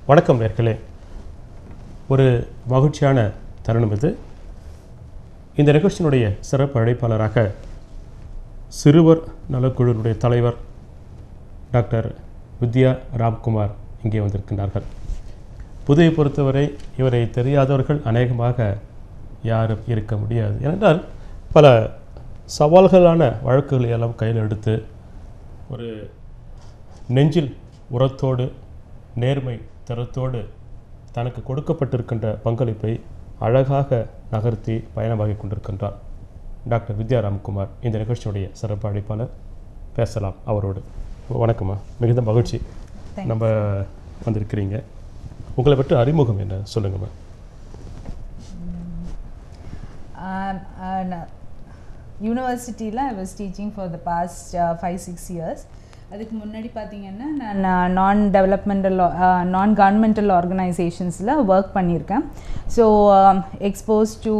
வணக்கம் நேயர்களே. ஒரு மகிழ்ச்சியான தருணம் இது. இந்த நிகழ்ச்சியினுடைய சிறப்பு அழைப்பாளராக சிறுவர் நலக்குழுவினுடைய தலைவர் டாக்டர் வித்யா ராம்குமார் இங்கே வந்திருக்கின்றார்கள். புதுவை பொறுத்தவரை இவரை தெரியாதவர்கள் அநேகமாக யாரும் இருக்க முடியாது. ஏனென்றால் பல சவால்களான வழக்குகளை எல்லாம் கையில் எடுத்து ஒரு நெஞ்சில் உரத்தோடு நேர்மை தரத்தோடு தனக்கு கொடுக்கப்பட்டிருக்கின்ற பங்களிப்பை அழகாக நகர்த்தி பயணமாகி கொண்டிருக்கின்றார் டாக்டர் வித்யா ராம்குமார் இந்த நிகழ்ச்சியுடைய சிறப்பு அழைப்பாளர். பேசலாம் அவரோடு. வணக்கம்மா, மிகுந்த மகிழ்ச்சி நம்ம வந்திருக்கிறீங்க. உங்களை பற்றி அறிமுகம் என்ன சொல்லுங்கம்மா. யூனிவர்சிட்டியில் I was teaching for the past 5-6 years. அதுக்கு முன்னாடி பார்த்தீங்கன்னா நான் நான் கவர்மெண்டல் ஆர்கனைசேஷன்ஸில் ஒர்க் பண்ணியிருக்கேன். So expose to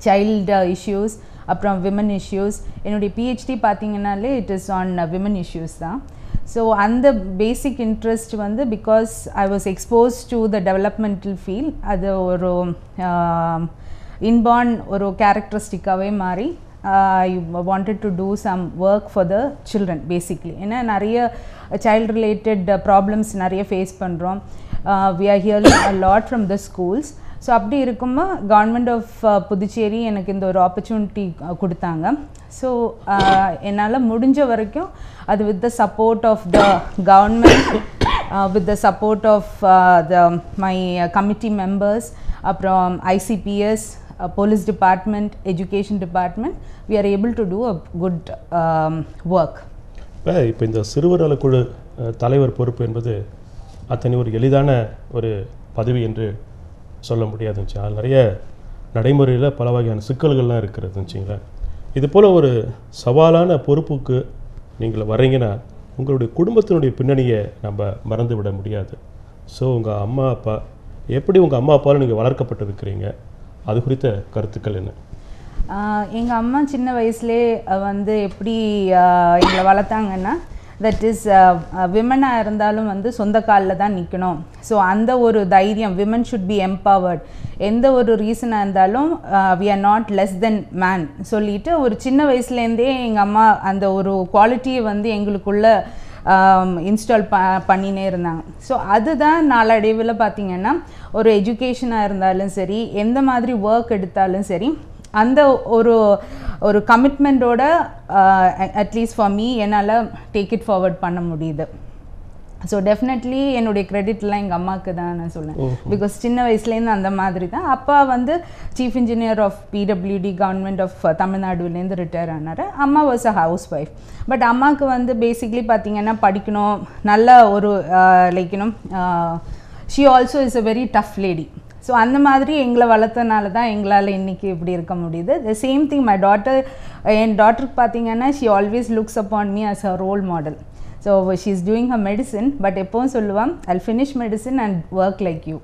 child issues, அப்புறம் விமன் இஷ்யூஸ். என்னுடைய பிஹெச்டி பார்த்தீங்கன்னாலே it is on women issues தான். ஸோ அந்த பேசிக் இன்ட்ரெஸ்ட் வந்து because I was expose to the developmental field, அது ஒரு இன்பார்ன் ஒரு கேரக்டரிஸ்டிக்காகவே மாறி I wanted to do some work for the children basically. ஏன்னா நிறைய child related problems நிறைய ஃபேஸ் பண்ணுறோம். We are hearing a lot from the schools. So அப்படி இருக்கும்போது கவர்மெண்ட் ஆஃப் புதுச்சேரி எனக்கு இந்த ஒரு ஆப்பர்ச்சுனிட்டி கொடுத்தாங்க. ஸோ என்னால் முடிஞ்ச வரைக்கும் அது with the support of the government, with the support of my committee members, அப்புறம் ICPS, police department, education department, we are able to do a good work. இப்போ இந்த சிறுவர் நலக்குழு தலைவர் பொறுப்பு என்பது அத்தனை ஒரு எளிதான ஒரு பதவி என்று சொல்ல முடியாதுச்சு. அது நிறைய நடைமுறையில் பல வகையான சிக்கல்கள்லாம் இருக்கிறதுச்சுங்களேன். இது போல் ஒரு சவாலான பொறுப்புக்கு நீங்கள் வர்றீங்கன்னா உங்களுடைய குடும்பத்தினுடைய பின்னணியை நம்ம மறந்து விட முடியாது. ஸோ உங்கள் அம்மா அப்பா எப்படி உங்கள் அம்மா அப்பாவில் நீங்கள் வளர்க்கப்பட்டிருக்கிறீங்க, அது குறித்த கருத்துக்கள் என்ன? எங்கள் அம்மா சின்ன வயசுலேயே வந்து எப்படி எங்களை வளர்த்தாங்கன்னா, தட் இஸ் விமனாக இருந்தாலும் வந்து சொந்த காலில் தான் நிற்கணும். ஸோ அந்த ஒரு தைரியம், விமன் ஷுட் பி எம்பவர்ட். எந்த ஒரு ரீசனாக இருந்தாலும் we are not less than man சொல்லிட்டு ஒரு சின்ன வயசுலேருந்தே எங்கள் அம்மா அந்த ஒரு குவாலிட்டியை வந்து எங்களுக்குள்ள இன்ஸ்டால் பண்ணினே இருந்தாங்க. ஸோ அதுதான் நாளடைவில் பார்த்திங்கன்னா ஒரு எஜுகேஷனாக இருந்தாலும் சரி, எந்த மாதிரி ஒர்க் எடுத்தாலும் சரி, அந்த ஒரு கமிட்மெண்ட்டோட அட்லீஸ்ட் ஃபார் மீ என்னால் டேக் இட் ஃபார்வர்ட் பண்ண முடியுது. ஸோ டெஃபினெட்லி என்னுடைய கிரெடிட்லாம் எங்கள் அம்மாவுக்கு தான் நான் சொல்லுவேன். பிகாஸ் சின்ன வயசுலேருந்து அந்த மாதிரி தான். அப்பா வந்து chief engineer of PWD government of தமிழ்நாடுலேருந்து ரிட்டையர் ஆனார். அம்மா was a housewife. But அம்மாவுக்கு வந்து பேசிக்லி பார்த்திங்கன்னா படிக்கணும், நல்ல ஒரு like you know she also is a very tough lady. So அந்த மாதிரி எங்களை வளர்த்தனால தான் எங்களால் இன்றைக்கி இப்படி இருக்க முடியுது. The same thing my daughter, என் டாட்டருக்கு பார்த்திங்கன்னா she always looks upon me as a role model. So she is doing her medicine, but எப்பவும் சொல்லுவான், I'll finish medicine and work like you.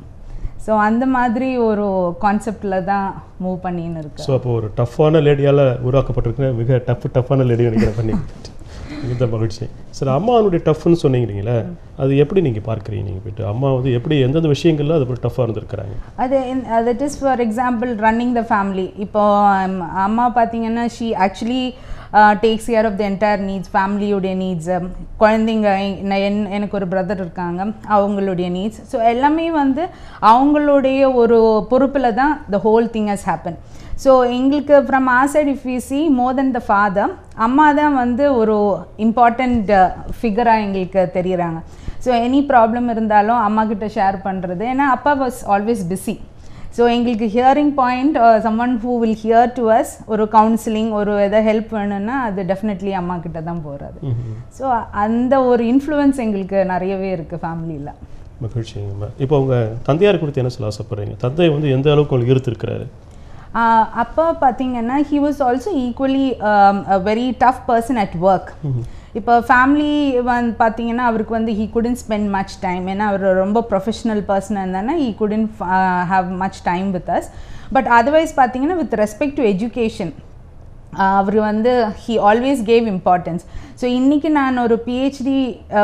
So அந்த மாதிரி ஒரு கான்செப்டில் தான் மூவ் பண்ணின்னு இருக்கு. ஸோ அப்போ ஒரு டஃப்பான லேடியால் உருவாக்கப்பட்டிருக்குன்னா மிக டஃப்பான லேடி நினைக்கிற பண்ணி இந்த மகிழ்ச்சி. சரி, அம்மாவுடைய டஃப்னு சொன்னீங்களே, அது எப்படி நீங்கள் பார்க்குறீங்க? நீங்கள் போய்ட்டு அம்மா வந்து எப்படி எந்தெந்த விஷயங்கள்ல அது போய் டஃப்பாக இருந்திருக்கிறாங்க? That is for example running the family. இப்போ அம்மா பார்த்தீங்கன்னா she actually takes care of the entire needs, ஃபேமிலியோடைய நீட்ஸ், குழந்தைங்க, எனக்கு ஒரு பிரதர் இருக்காங்க, அவங்களுடைய நீட்ஸ். ஸோ எல்லாமே வந்து அவங்களுடைய ஒரு பொறுப்பில் தான் the whole thing has happen. So எங்களுக்கு from our side if we see more then the father, அம்மா தான் வந்து ஒரு இம்பார்ட்டண்ட் ஃபிகராக எங்களுக்கு தெரியுறாங்க. ஸோ எனி ப்ராப்ளம் இருந்தாலும் அம்மா கிட்ட ஷேர் பண்ணுறது. ஏன்னா அப்பா வாஸ் ஆல்வேஸ் பிஸி. ஸோ எங்களுக்கு hearing point, someone who will hear to us, ஒரு கவுன்சிலிங், ஒரு எதாவது ஹெல்ப் வேணும்னா அது டெஃபினெட்லி அம்மா கிட்ட தான் போகிறது. ஸோ அந்த ஒரு இன்ஃப்ளூயன்ஸ் எங்களுக்கு நிறையவே இருக்குது ஃபேமிலியில். மகிழ்ச்சிங்கம்மா. இப்போ உங்கள் தந்தையார் குறித்து என்ன சொல்ல ஆசைப்படுறீங்க? தந்தை வந்து எந்த அளவுக்கு உங்களுக்கு ஈர்த்திருக்கிறாரு? அப்பா பார்த்தீங்கன்னா he was also equally a very tough person at work. இப்போ ஃபேமிலி வந்து பார்த்தீங்கன்னா அவருக்கு வந்து he couldn't spend much time. ஏன்னா அவர் ரொம்ப ப்ரொஃபஷ்னல் பர்சனாக இருந்தானா he couldn't have much time with us. But otherwise பார்த்தீங்கன்னா வித் ரெஸ்பெக்ட் டு எஜுகேஷன் அவர் வந்து he always gave importance. So இன்றைக்கி நான் ஒரு பிஹெச்டி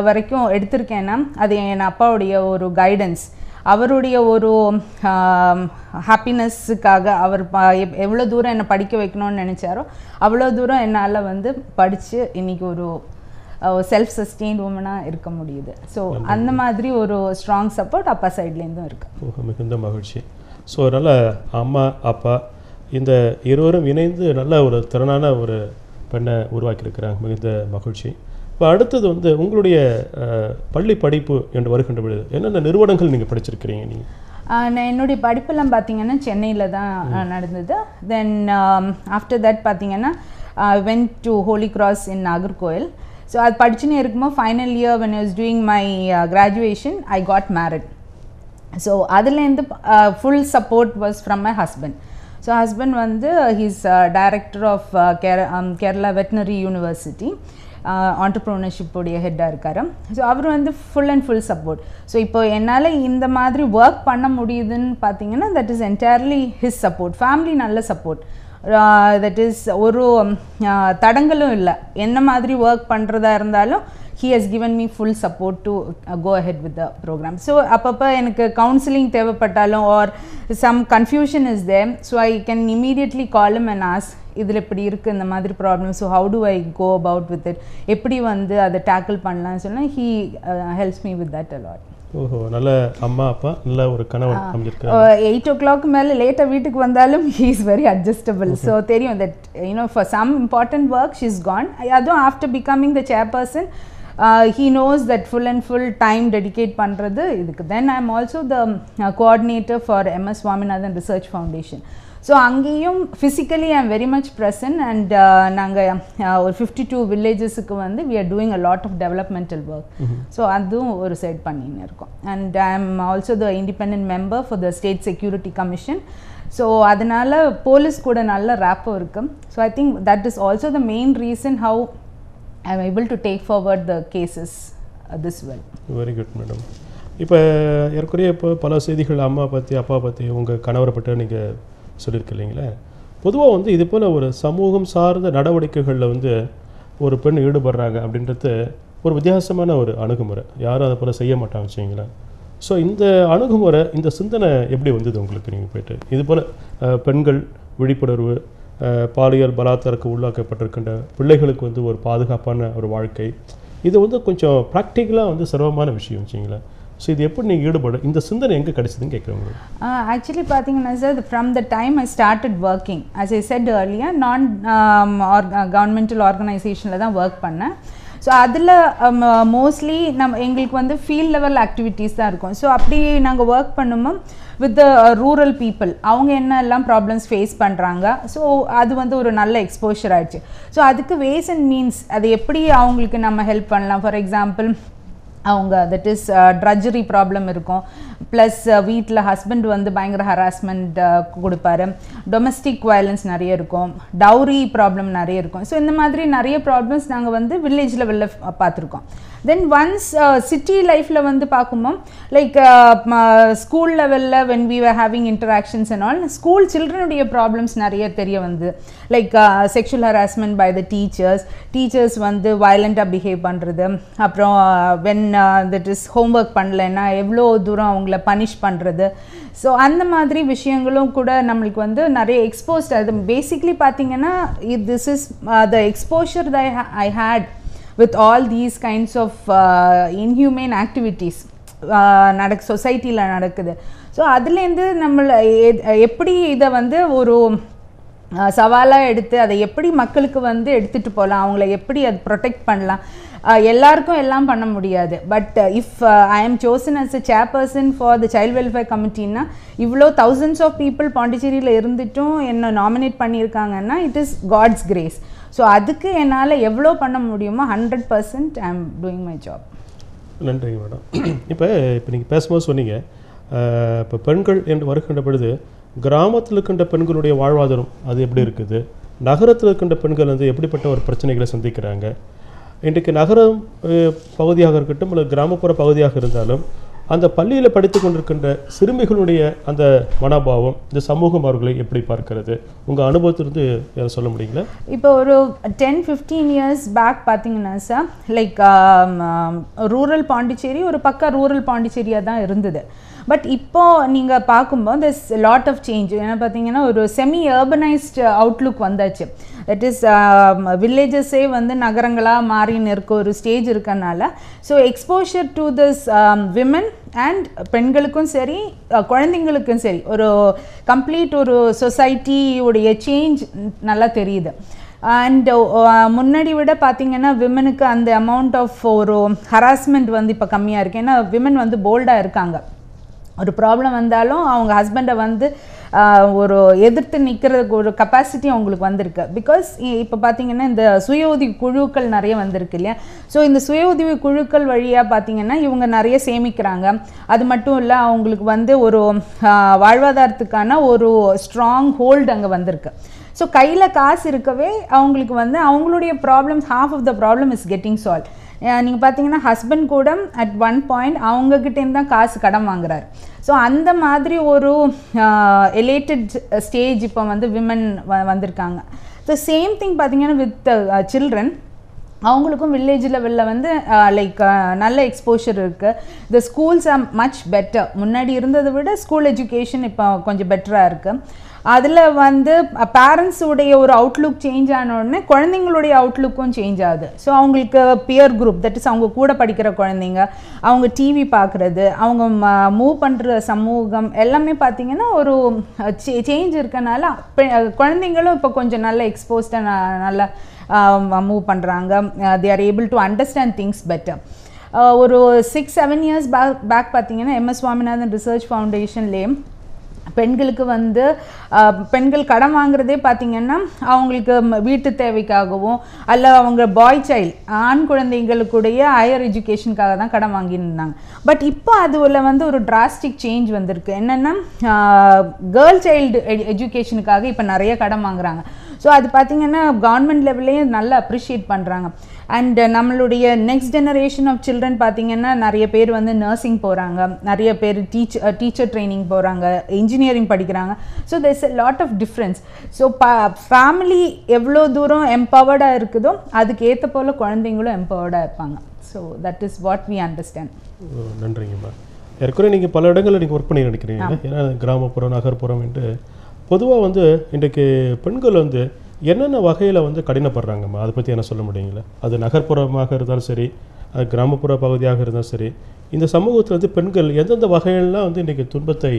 வரைக்கும் எடுத்திருக்கேன்னா அது என் அப்பாவுடைய ஒரு கைடன்ஸ், அவருடைய ஒரு ஹாப்பினஸ்ஸுக்காக அவர் எவ்வளோ தூரம் என்னை படிக்க வைக்கணும்னு நினச்சாரோ அவ்வளோ தூரம் என்னால் வந்து படித்து இன்றைக்கி ஒரு செல்ஃப் சஸ்டெயின்ட் உமனாக இருக்க முடியுது. ஸோ அந்த மாதிரி ஒரு ஸ்ட்ராங் சப்போர்ட் அப்பா சைட்லேருந்தும் இருக்குது. மிகுந்த மகிழ்ச்சி. ஸோ அதனால் அம்மா அப்பா இந்த இருவரும் இணைந்து நல்ல ஒரு திறனான ஒரு பெண்ணை உருவாக்கியிருக்கிறாங்க. மிகுந்த மகிழ்ச்சி. இப்போ அடுத்தது வந்து உங்களுடைய பள்ளி படிப்பு என்று வருகின்ற பொழுது என்னென்ன நிறுவனங்கள் நீங்கள் படிச்சிருக்கிறீங்க? நீங்கள் நான் என்னுடைய படிப்பெல்லாம் பார்த்தீங்கன்னா சென்னையில் தான் நடந்தது. தென் ஆஃப்டர் தட் பார்த்தீங்கன்னா went to Holy Cross in Nagercoil. So அது படிச்சுன்னு இருக்கும்போது final year when I was doing my graduation I got married. So அதுலேருந்து full support was from my husband. So husband வந்து he's director of Kerala Veterinary University, entrepreneurship உடைய ஹெட்டாக இருக்கார். So அவர் வந்து full and full support. So இப்போ என்னால் இந்த மாதிரி ஒர்க் பண்ண முடியுதுன்னு பார்த்தீங்கன்னா that is entirely his support. Family நல்ல சப்போர்ட், தட் இஸ் ஒரு தடங்களும் இல்லை. என்ன மாதிரி ஒர்க் பண்ணுறதா இருந்தாலும் he has given me full support to go ahead with the program. So அப்பப்போ எனக்கு கவுன்சிலிங் தேவைப்பட்டாலும் or some confusion is there, so I can immediately call him and ask இதில் இப்படி இருக்குது இந்த மாதிரி problem, so how do I go about with it, எப்படி வந்து அதை டேக்கிள் பண்ணலாம்னு சொன்னால் he helps me with that a lot. ஓஹோ, நல்ல அம்மா அப்பா, நல்ல ஒரு கணவன் அமைஞ்சிருக்காங்க. 8 o'clock மேலே லேட்டாக வீட்டுக்கு வந்தாலும் he is very adjustable. So தெரியும் that for some important work she is gone. அதுவும் after becoming the chairperson he knows that full and full time dedicate பண்ணுறது இதுக்கு. Then I am also the coordinator for MS Swaminathan Research Foundation. So அங்கேயும் physically I am very much present and நாங்கள் ஒரு 52 வில்லேஜஸுக்கு வந்து we are doing a lot of developmental work. So அதுவும் ஒரு side பண்ணின்னு இருக்கோம். And I am also the independent member for the state security commission. So அதனால் போலீஸ் கூட நல்ல ரேப்போ இருக்குது. So I think that is also the main reason how I am able to take forward the cases this well. Very good madam. இப்போ ஏற்கனவே இப்போ பல செய்திகள் அம்மா பற்றி அப்பா பற்றி உங்கள் கணவரை பற்றி நீங்கள் சொல்லியிருக்கு இல்லைங்களே. பொதுவாக வந்து இது போல் ஒரு சமூகம் சார்ந்த நடவடிக்கைகளில் வந்து ஒரு பெண் ஈடுபடுறாங்க அப்படின்றது ஒரு வித்தியாசமான ஒரு அணுகுமுறை. யாரும் அதை போல் செய்ய மாட்டாங்க வச்சிங்களேன். ஸோ இந்த அணுகுமுறை, இந்த சிந்தனை எப்படி வந்தது உங்களுக்கு? நீங்கள் போய்ட்டு இது போல் பெண்கள் விழிப்புணர்வு, பாலியல் பலாத்காரத்துக்கு உள்ளாக்கப்பட்டிருக்கின்ற பிள்ளைகளுக்கு வந்து ஒரு பாதுகாப்பான ஒரு வாழ்க்கை, இது வந்து கொஞ்சம் ப்ராக்டிக்கலாக வந்து சிரமமான விஷயம் வச்சிங்களேன். ஸோ இது எப்படி நீங்கள் ஈடுபட இந்த சிந்தனை எங்கே கிடைச்சதுன்னு கேட்குறவங்க? ஆக்சுவலி பார்த்தீங்கன்னா sir, from the time I started working as I said earlier, நான் கவர்மெண்டல் ஆர்கனைசேஷனில் தான் ஒர்க் பண்ணேன். ஸோ அதில் மோஸ்ட்லி எங்களுக்கு வந்து ஃபீல்ட் லெவல் ஆக்டிவிட்டீஸ் தான் இருக்கும். ஸோ அப்படி நாங்கள் ஒர்க் பண்ணும்போது வித் த ரூரல் பீப்புள் அவங்க என்ன எல்லாம் ப்ராப்ளம்ஸ் ஃபேஸ் பண்ணுறாங்க. ஸோ அது வந்து ஒரு நல்ல எக்ஸ்போஷர் ஆயிடுச்சு. ஸோ அதுக்கு வேஸ் அண்ட் மீன்ஸ் அது எப்படி அவங்களுக்கு நம்ம ஹெல்ப் பண்ணலாம். ஃபார் எக்ஸாம்பிள் அவங்க தட் இஸ் ட்ரஜரி ப்ராப்ளம் இருக்கும், ப்ளஸ் வீட்டில் ஹஸ்பண்ட் வந்து பயங்கர ஹராஸ்மெண்ட் கொடுப்பாரு, டொமஸ்டிக் வயலன்ஸ் நிறைய இருக்கும், டவுரி ப்ராப்ளம் நிறைய இருக்கும். ஸோ இந்த மாதிரி நிறைய ப்ராப்ளம்ஸ் நாங்கள் வந்து வில்லேஜ் லெவலில் பார்த்துருக்கோம். தென் ஒன்ஸ் சிட்டி லைஃப்பில் வந்து பார்க்கும்போது லைக் ஸ்கூல் லெவலில் when we are having interactions and all, school சில்ட்ரனுடைய ப்ராப்ளம்ஸ் நிறைய தெரிய வந்து like sexual harassment by the teachers வந்து வயலண்ட்டாக பிஹேவ் பண்ணுறது, அப்புறம் வென் தட் இஸ் ஹோம்ஒர்க் பண்ணலைன்னா எவ்வளோ தூரம் அவங்கள பனிஷ் பண்ணுறது. ஸோ அந்த மாதிரி விஷயங்களும் கூட நம்மளுக்கு வந்து நிறைய எக்ஸ்போஸ்ட். அது பேசிக்லி பார்த்தீங்கன்னா this is the exposure I hate with all these kinds of inhumane activities சொசைட்டியில் நடக்குது. ஸோ அதுலேருந்து நம்மளை எப்படி இதை வந்து ஒரு சவாலாக எடுத்து அதை எப்படி மக்களுக்கு வந்து எடுத்துகிட்டு போகலாம், அவங்கள எப்படி அது ப்ரொடெக்ட் பண்ணலாம். எல்லாருக்கும் எல்லாம் பண்ண முடியாது. But if I am chosen as a chairperson for the child welfare கமிட்டின்னா இவ்வளோ thousands ஆஃப் பீப்புள் பாண்டிச்சேரியில் இருந்துட்டும் என்ன நாமினேட் பண்ணியிருக்காங்கன்னா it is God's grace. So அதுக்கு என்னால் எவ்வளோ பண்ண முடியுமோ 100% I am doing my job. நன்றிங்க மேடம். இப்போ நீங்கள் பேசும்போது சொன்னீங்க, இப்போ பெண்கள் என்று வருகின்ற பொழுது கிராமத்தில் இருக்கின்ற பெண்களுடைய வாழ்வாதாரம் அது எப்படி இருக்குது, நகரத்தில் இருக்கின்ற பெண்கள் வந்து எப்படிப்பட்ட ஒரு பிரச்சனைகளை சந்திக்கிறாங்க. இன்றைக்கு நகரம் பகுதியாக இருக்கட்டும் அல்லது கிராமப்புற பகுதியாக இருந்தாலும் அந்த பள்ளியில் படித்து கொண்டிருக்கின்ற சிறுமிகளுடைய அந்த மனோபாவம் இந்த சமூகம் அவர்களை எப்படி பார்க்கிறது? உங்கள் அனுபவத்திலிருந்து யாரை சொல்ல முடியுங்களா? இப்போ ஒரு 10-15 இயர்ஸ் பேக் பார்த்தீங்கன்னா சார், லைக் ரூரல் பாண்டிச்சேரி ஒரு பக்கா ரூரல் பாண்டிச்சேரியாக தான் இருந்தது. பட் இப்போ நீங்கள் பார்க்கும்போது திஸ் லாட் ஆஃப் சேஞ்ச். ஏன்னா பார்த்தீங்கன்னா ஒரு செமி அர்பனைஸ்ட் அவுட்லுக் வந்தாச்சு. தட் இஸ் வில்லேஜஸே வந்து நகரங்களாக மாறின்னு இருக்க ஒரு ஸ்டேஜ் இருக்கனால, so exposure to this women and பெண்களுக்கும் சரி குழந்தைங்களுக்கும் சரி ஒரு கம்ப்ளீட் ஒரு சொசைட்டியுடைய சேஞ்ச் நல்லா தெரியுது. அண்ட் முன்னாடி விட பார்த்தீங்கன்னா விமனுக்கு அந்த அமௌண்ட் ஆஃப் ஒரு ஹராஸ்மெண்ட் வந்து இப்போ கம்மியாக இருக்குது. ஏன்னா விமன் வந்து போல்டாக இருக்காங்க. ஒரு ப்ராப்ளம் வந்தாலும் அவங்க ஹஸ்பண்டை வந்து ஒரு எதிர்த்து நிற்கிறதுக்கு ஒரு கெப்பாசிட்டி அவங்களுக்கு வந்திருக்கு. பிகாஸ் இப்போ பார்த்தீங்கன்னா இந்த சுய உதவி குழுக்கள் நிறைய வந்திருக்கு இல்லையா? ஸோ இந்த சுய உதவி குழுக்கள் வழியாக பார்த்தீங்கன்னா இவங்க நிறைய சேமிக்கிறாங்க. அது மட்டும் இல்லை, அவங்களுக்கு வந்து ஒரு வாழ்வாதாரத்துக்கான ஒரு ஸ்ட்ராங் ஹோல்டு அங்கே வந்திருக்கு. ஸோ கையில் காசு இருக்கவே அவங்களுக்கு வந்து அவங்களுடைய problems half of the problem is getting solved. நீங்கள் பார்த்தீங்கன்னா ஹஸ்பண்ட் கூட அட் ஒன் பாயிண்ட் அவங்கக்கிட்டேருந்து தான் காசு கடன் வாங்குறாரு. ஸோ அந்த மாதிரி ஒரு எலேட்டட் ஸ்டேஜ் இப்போ வந்து விமன் வந்திருக்காங்க. ஸோ சேம் திங் பார்த்தீங்கன்னா வித் சில்ட்ரன், அவங்களுக்கும் வில்லேஜ் லெவலில் வந்து லைக் நல்ல எக்ஸ்போஷர் இருக்குது. த ஸ்கூல்ஸ் ஆர் மச் பெட்டர். முன்னாடி இருந்ததை விட ஸ்கூல் எஜுகேஷன் இப்போ கொஞ்சம் பெட்டராக இருக்குது. அதில் வந்து பேரண்ட்ஸுடைய ஒரு அவுட்லுக் சேஞ்ச் ஆன உடனே குழந்தைங்களுடைய அவுட்லுக்கும் சேஞ்ச் ஆகுது. ஸோ அவங்களுக்கு பியர் குரூப், தட் இஸ் அவங்க கூட படிக்கிற குழந்தைங்க, அவங்க டிவி பார்க்குறது, அவங்க மூவ் பண்ணுற சமூகம் எல்லாமே பார்த்திங்கன்னா ஒரு சேஞ்ச் இருக்கனால குழந்தைங்களும் இப்போ கொஞ்சம் நல்ல எக்ஸ்போஸ்டாக நல்லா மூவ் பண்ணுறாங்க. They are able to understand things better. ஒரு 6-7 இயர்ஸ் பேக் பார்த்தீங்கன்னா MS சுவாமிநாதன் ரிசர்ச் ஃபவுண்டேஷன்லேயே பெண்களுக்கு வந்து பெண்கள் கடன் வாங்குறதே பார்த்திங்கன்னா அவங்களுக்கு வீட்டு தேவைக்காகவும் அல்ல அவங்க பாய் சைல்டு ஆண் குழந்தைங்களுக்குடைய ஹையர் எஜுகேஷனுக்காக தான் கடன் வாங்கியிருந்தாங்க. பட் இப்போ அதில் வந்து ஒரு டிராஸ்டிக் சேஞ்ச் வந்திருக்கு. என்னென்னா கேர்ள் சைல்டு எஜுகேஷனுக்காக இப்போ நிறைய கடன் வாங்குறாங்க. ஸோ அது பார்த்திங்கன்னா கவர்மெண்ட் லெவல்லே நல்லா அப்ரிஷியேட் பண்ணுறாங்க. அண்ட் நம்மளுடைய நெக்ஸ்ட் ஜெனரேஷன் ஆஃப் சில்ட்ரன் பார்த்திங்கன்னா நிறைய பேர் வந்து நர்சிங் போகிறாங்க, நிறைய பேர் டீச்சர் ட்ரைனிங் போகிறாங்க, இன்ஜினியரிங் படிக்கிறாங்க. So there's a lot of difference. So family எவ்வளோ தூரம் எம்பவர்டாக இருக்குதோ அதுக்கேற்ற போல் குழந்தைங்களும் எம்பவர்டாக இருப்பாங்க. So that is what we understand. நன்றிங்கம்மா. ஏற்கனவே நீங்கள் பல இடங்களில் நீங்கள் ஒர்க் பண்ணி நினைக்கிறீங்க. ஏன்னா கிராமப்புறம் நகர்ப்புறம் என்று பொதுவாக வந்து இன்றைக்கு பெண்கள் வந்து என்னென்ன வகையில் வந்து கடினப்படுறாங்கம்மா, அதை பற்றி என்ன சொல்ல முடியுங்களா? அது நகர்ப்புறமாக இருந்தாலும் சரி, அது கிராமப்புற பகுதியாக இருந்தாலும் சரி, இந்த சமூகத்தில் வந்து பெண்கள் எந்தெந்த வகையிலாம் வந்து இன்றைக்கி துன்பத்தை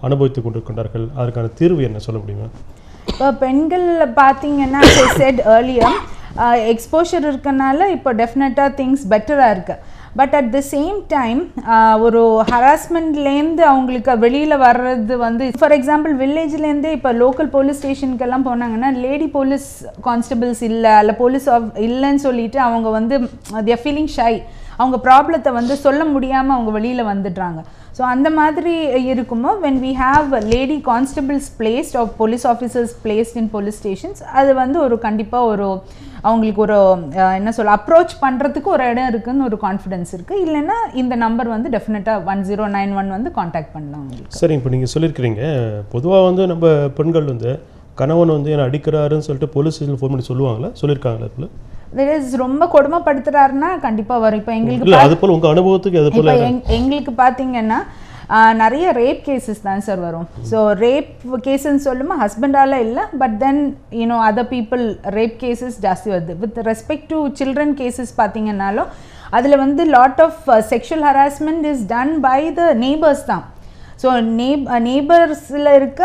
அனுபவித்து கொண்டிருக்கின்றார்கள், அதற்கான தீர்வு என்ன சொல்ல முடியுமா? இப்போ பெண்கள் பார்த்தீங்கன்னா செட் ஏர்லியர் எக்ஸ்போஷர் இருக்கனால இப்போ டெஃபினட்டாக திங்ஸ் பெட்டராக இருக்குது. But at the same time ஒரு ஹராஸ்மெண்ட்லேருந்து அவங்களுக்கு வெளியில் வர்றது வந்து ஃபார் எக்ஸாம்பிள் வில்லேஜ்லேருந்தே இப்போ லோக்கல் போலீஸ் ஸ்டேஷனுக்கெல்லாம் போனாங்கன்னா லேடி போலீஸ் கான்ஸ்டபிள்ஸ் இல்லை அல்ல போலீஸ் இல்லைன்னு சொல்லிட்டு அவங்க வந்து தே ஆர் ஃபீலிங் ஷை. அவங்க ப்ராப்ளத்தை வந்து சொல்ல முடியாமல் அவங்க வெளியில் வந்துடுறாங்க. ஸோ அந்த மாதிரி இருக்குமோ when we have lady constables placed of police officers placed in police stations, அது வந்து ஒரு கண்டிப்பாக ஒரு அவங்களுக்கு ஒரு என்ன சொல்ல அப்ரோச் பண்ணுறதுக்கு ஒரு இடம் இருக்குதுன்னு ஒரு கான்ஃபிடென்ஸ் இருக்குது. இல்லைன்னா இந்த நம்பர் வந்து டெஃபினட்டாக 1091 வந்து காண்டாக்ட் பண்ணலாம் அவங்களுக்கு. சரி, இப்போ நீங்கள் சொல்லியிருக்கிறீங்க பொதுவாக வந்து நம்ம பெண்கள் வந்து கணவன் வந்து என்னை அடிக்கிறாருன்னு சொல்லிட்டு போலீஸ் ஸ்டேஷனில் ஃபோன் பண்ணி சொல்லுவாங்களா, சொல்லியிருக்காங்களா? இப்போ ரொம்ப கொடுமைப்படுத்துறாருன்னா கண்டிப்பாக வரும். இப்போ எங்களுக்கு அது போல் உங்கள் அனுபவத்துக்கு அது போல் எங்களுக்கு பார்த்தீங்கன்னா நிறைய ரேப் கேசஸ் தான் சார் வரும். ஸோ ரேப் கேஸுன்னு சொல்லும்போது ஹஸ்பண்டால் இல்லை, but then you know other people rape cases ஜாஸ்தி வருது. With respect to children cases பார்த்தீங்கன்னாலும் அதில் வந்து lot of sexual harassment is done by the neighbours தான். ஸோ நெய்பர்ஸில் இருக்க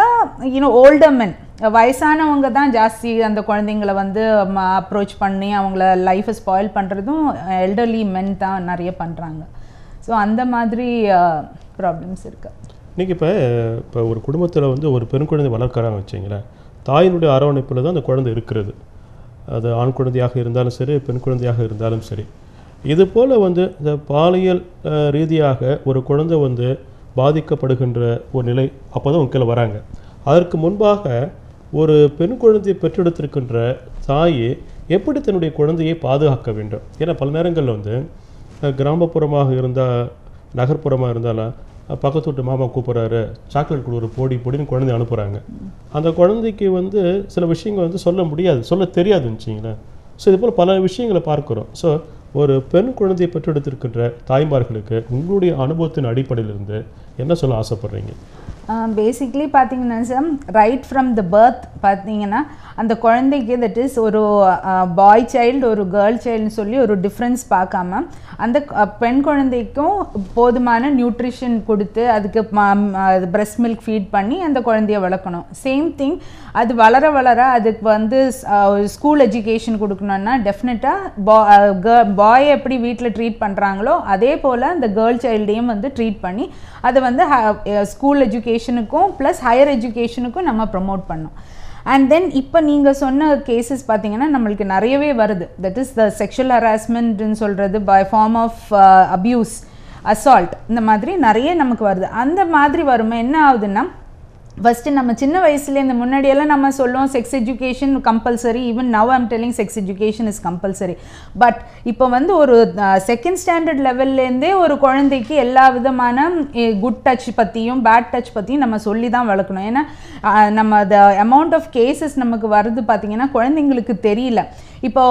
யூனோ ஓல்டர் மென், வயசானவங்க தான் ஜாஸ்தி அந்த குழந்தைங்களை வந்து அப்ரோச் பண்ணி அவங்கள லைஃப்பை ஸ்பாயில் பண்ணுறதும் எல்டர்லி மென் தான் நிறைய பண்ணுறாங்க. ஸோ அந்த மாதிரி ப்ராப்ளம்ஸ் இருக்குது. இன்றைக்கி இப்போ ஒரு குடும்பத்தில் வந்து ஒரு பெண் குழந்தை வளர்க்குறாங்க வச்சிங்களேன், தாயினுடைய அரவணைப்பில் தான் அந்த குழந்தை இருக்கிறது. அது ஆண் குழந்தையாக இருந்தாலும் சரி, பெண் குழந்தையாக இருந்தாலும் சரி. இது போல் வந்து இந்த பாலியல் ரீதியாக ஒரு குழந்தை வந்து பாதிக்கப்படுகின்ற ஒரு நிலை அப்போ தான் உங்கள் வராங்க. அதற்கு முன்பாக ஒரு பெண் குழந்தையை பெற்றெடுத்திருக்கின்ற தாயை எப்படி தன்னுடைய குழந்தையை பாதுகாக்க வேண்டும்? ஏன்னா பல நேரங்களில் வந்து கிராமப்புறமாக இருந்தால் நகர்ப்புறமாக இருந்தாலும் பக்கத்து வீட்டு மாமா கூப்பிட்றாரு, சாக்லேட் கொடுக்குற பொடின்னு குழந்தைய அனுப்புகிறாங்க. அந்த குழந்தைக்கு வந்து சில விஷயங்கள் வந்து சொல்ல முடியாது, சொல்ல தெரியாதுன்னு வச்சிங்களேன். ஸோ இது போல் பல விஷயங்களை பார்க்குறோம். ஸோ ஒரு பெண் குழந்தையை பெற்றெடுத்திருக்கின்ற தாய்மார்களுக்கு உங்களுடைய அனுபவத்தின் அடிப்படையிலிருந்து என்ன சொல்ல ஆசைப்படுறீங்க? பேசிக்லி பார்த்தீங்கன்னா sir, right from the birth பார்த்தீங்கன்னா அந்த குழந்தைக்கு தட் இஸ் ஒரு பாய் சைல்டு ஒரு கேர்ள் சைல்டுன்னு சொல்லி ஒரு டிஃப்ரென்ஸ் பார்க்காம அந்த பெண் குழந்தைக்கும் போதுமான நியூட்ரிஷன் கொடுத்து அதுக்கு பிரெஸ்ட் மில்க் ஃபீட் பண்ணி அந்த குழந்தைய வளர்க்கணும். சேம் திங் அது வளர வளர அதுக்கு வந்து ஸ்கூல் எஜுகேஷன் கொடுக்கணுன்னா டெஃபினட்டாக பாயை எப்படி வீட்டில் ட்ரீட் பண்ணுறாங்களோ அதே போல் அந்த கேர்ள் சைல்டையும் வந்து ட்ரீட் பண்ணி அதை வந்து ஸ்கூல் எஜுகேஷனுக்கும் ப்ளஸ் ஹையர் எஜுகேஷனுக்கும் நம்ம ப்ரமோட் பண்ணோம். அண்ட் தென் இப்போ நீங்கள் சொன்ன கேசஸ் பார்த்தீங்கன்னா நம்மளுக்கு நிறையவே வருது. தட் இஸ் த செக்ஷுவல் ஹராஸ்மெண்ட்னு சொல்கிறது by form of abuse, assault, இந்த மாதிரி நிறைய நமக்கு வருது. அந்த மாதிரி வரும்போது என்ன ஆகுதுன்னா, ஃபஸ்ட்டு நம்ம சின்ன வயசுல இந்த முன்னாடியெல்லாம் நம்ம சொல்லுவோம் sex education compulsory, even now I'm telling sex education is compulsory. But இப்போ வந்து ஒரு செகண்ட் ஸ்டாண்டர்ட் லெவல்லேருந்தே ஒரு குழந்தைக்கு எல்லா விதமான குட் டச் பற்றியும் பேட் டச் பற்றியும் நம்ம சொல்லி தான் வளர்க்கணும். ஏன்னா நம்ம த அமௌண்ட் ஆஃப் கேசஸ் நமக்கு வருது பார்த்திங்கன்னா குழந்தைங்களுக்கு தெரியல. இப்போ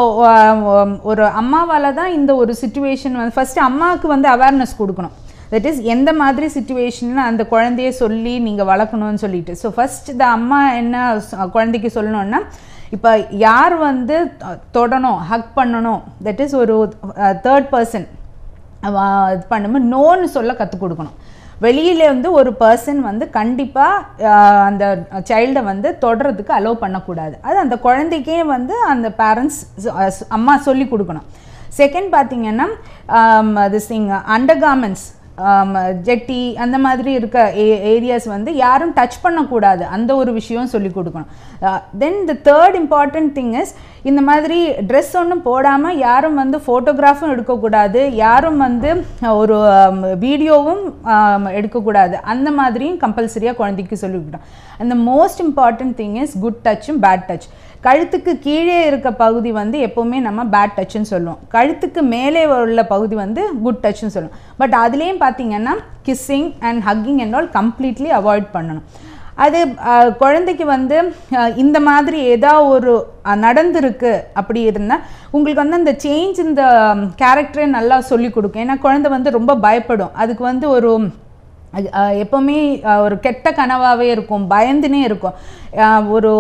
ஒரு அம்மாவால் தான் இந்த ஒரு சுச்சுவேஷன் வந்து ஃபஸ்ட்டு அம்மாவுக்கு வந்து அவேர்னஸ் கொடுக்கணும். தட் இஸ் எந்த மாதிரி சுச்சுவேஷனில் அந்த குழந்தைய சொல்லி நீங்கள் வளர்க்கணும்னு சொல்லிட்டு. ஸோ ஃபஸ்ட் இந்த அம்மா என்ன குழந்தைக்கு சொல்லணும்னா, இப்போ யார் வந்து தொடணும், ஹக் பண்ணணும், தட் இஸ் ஒரு தேர்ட் பர்சன் இது பண்ணும்போது நோன்னு சொல்ல கற்றுக் கொடுக்கணும். வெளியில வந்து ஒரு பர்சன் வந்து கண்டிப்பாக அந்த சைல்டை வந்து தொடறதுக்கு அலோவ் பண்ணக்கூடாது. அது அந்த குழந்தைக்கே வந்து அந்த பேரண்ட்ஸ் அம்மா சொல்லி கொடுக்கணும். செகண்ட் பார்த்தீங்கன்னா திஸ் திங் அண்டர்கார்மெண்ட்ஸ், ஜெட்டி அந்த மாதிரி இருக்க ஏரியாஸ் வந்து யாரும் டச் பண்ணக்கூடாது, அந்த ஒரு விஷயம் சொல்லி கொடுக்கணும். Then the third important thing is இந்த மாதிரி ட்ரெஸ் ஒன்றும் போடாமல் யாரும் வந்து ஃபோட்டோகிராஃபும் எடுக்கக்கூடாது, யாரும் வந்து ஒரு வீடியோவும் எடுக்கக்கூடாது. அந்த மாதிரியும் கம்பல்சரியாக குழந்தைக்கு சொல்லி கொடுக்கணும். அந்த most important thing is good டச்சும் பேட் டச். கழுத்துக்கு கீழே இருக்க பகுதி வந்து எப்போவுமே நம்ம பேட் டச்சுன்னு சொல்லுவோம், கழுத்துக்கு மேலே உள்ள பகுதி வந்து குட் டச்சுன்னு சொல்லுவோம். பட் அதுலேயும் பார்த்தீங்கன்னா kissing and hugging and all completely avoid பண்ணணும். அது குழந்தைக்கு வந்து இந்த மாதிரி ஏதாவது ஒரு நடந்திருக்கு அப்படி இருந்தால் உங்களுக்கு வந்து அந்த சேஞ்ச் இந்த கேரக்டரே நல்லா சொல்லி கொடுக்கும். ஏன்னா குழந்தை வந்து ரொம்ப பயப்படும், அதுக்கு வந்து ஒரு எப்போவுமே ஒரு கெட்ட கனவாகவே இருக்கும், பயந்துனே இருக்கும். ஒரு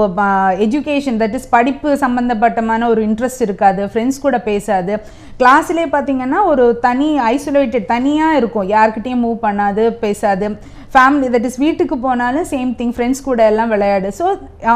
எஜுகேஷன் தட் இஸ் படிப்பு சம்மந்தப்பட்டமான ஒரு இன்ட்ரெஸ்ட் இருக்காது, ஃப்ரெண்ட்ஸ் கூட பேசாது. கிளாஸ்லேயே பார்த்திங்கன்னா ஒரு ஐசோலேட்டட் தனியாக இருக்கும், யார்கிட்டையும் மூவ் பண்ணாது, பேசாது. ஃபேமிலி தட் இஸ் வீட்டுக்கு போனாலும் சேம் திங், ஃப்ரெண்ட்ஸ் கூட எல்லாம் விளையாடு. ஸோ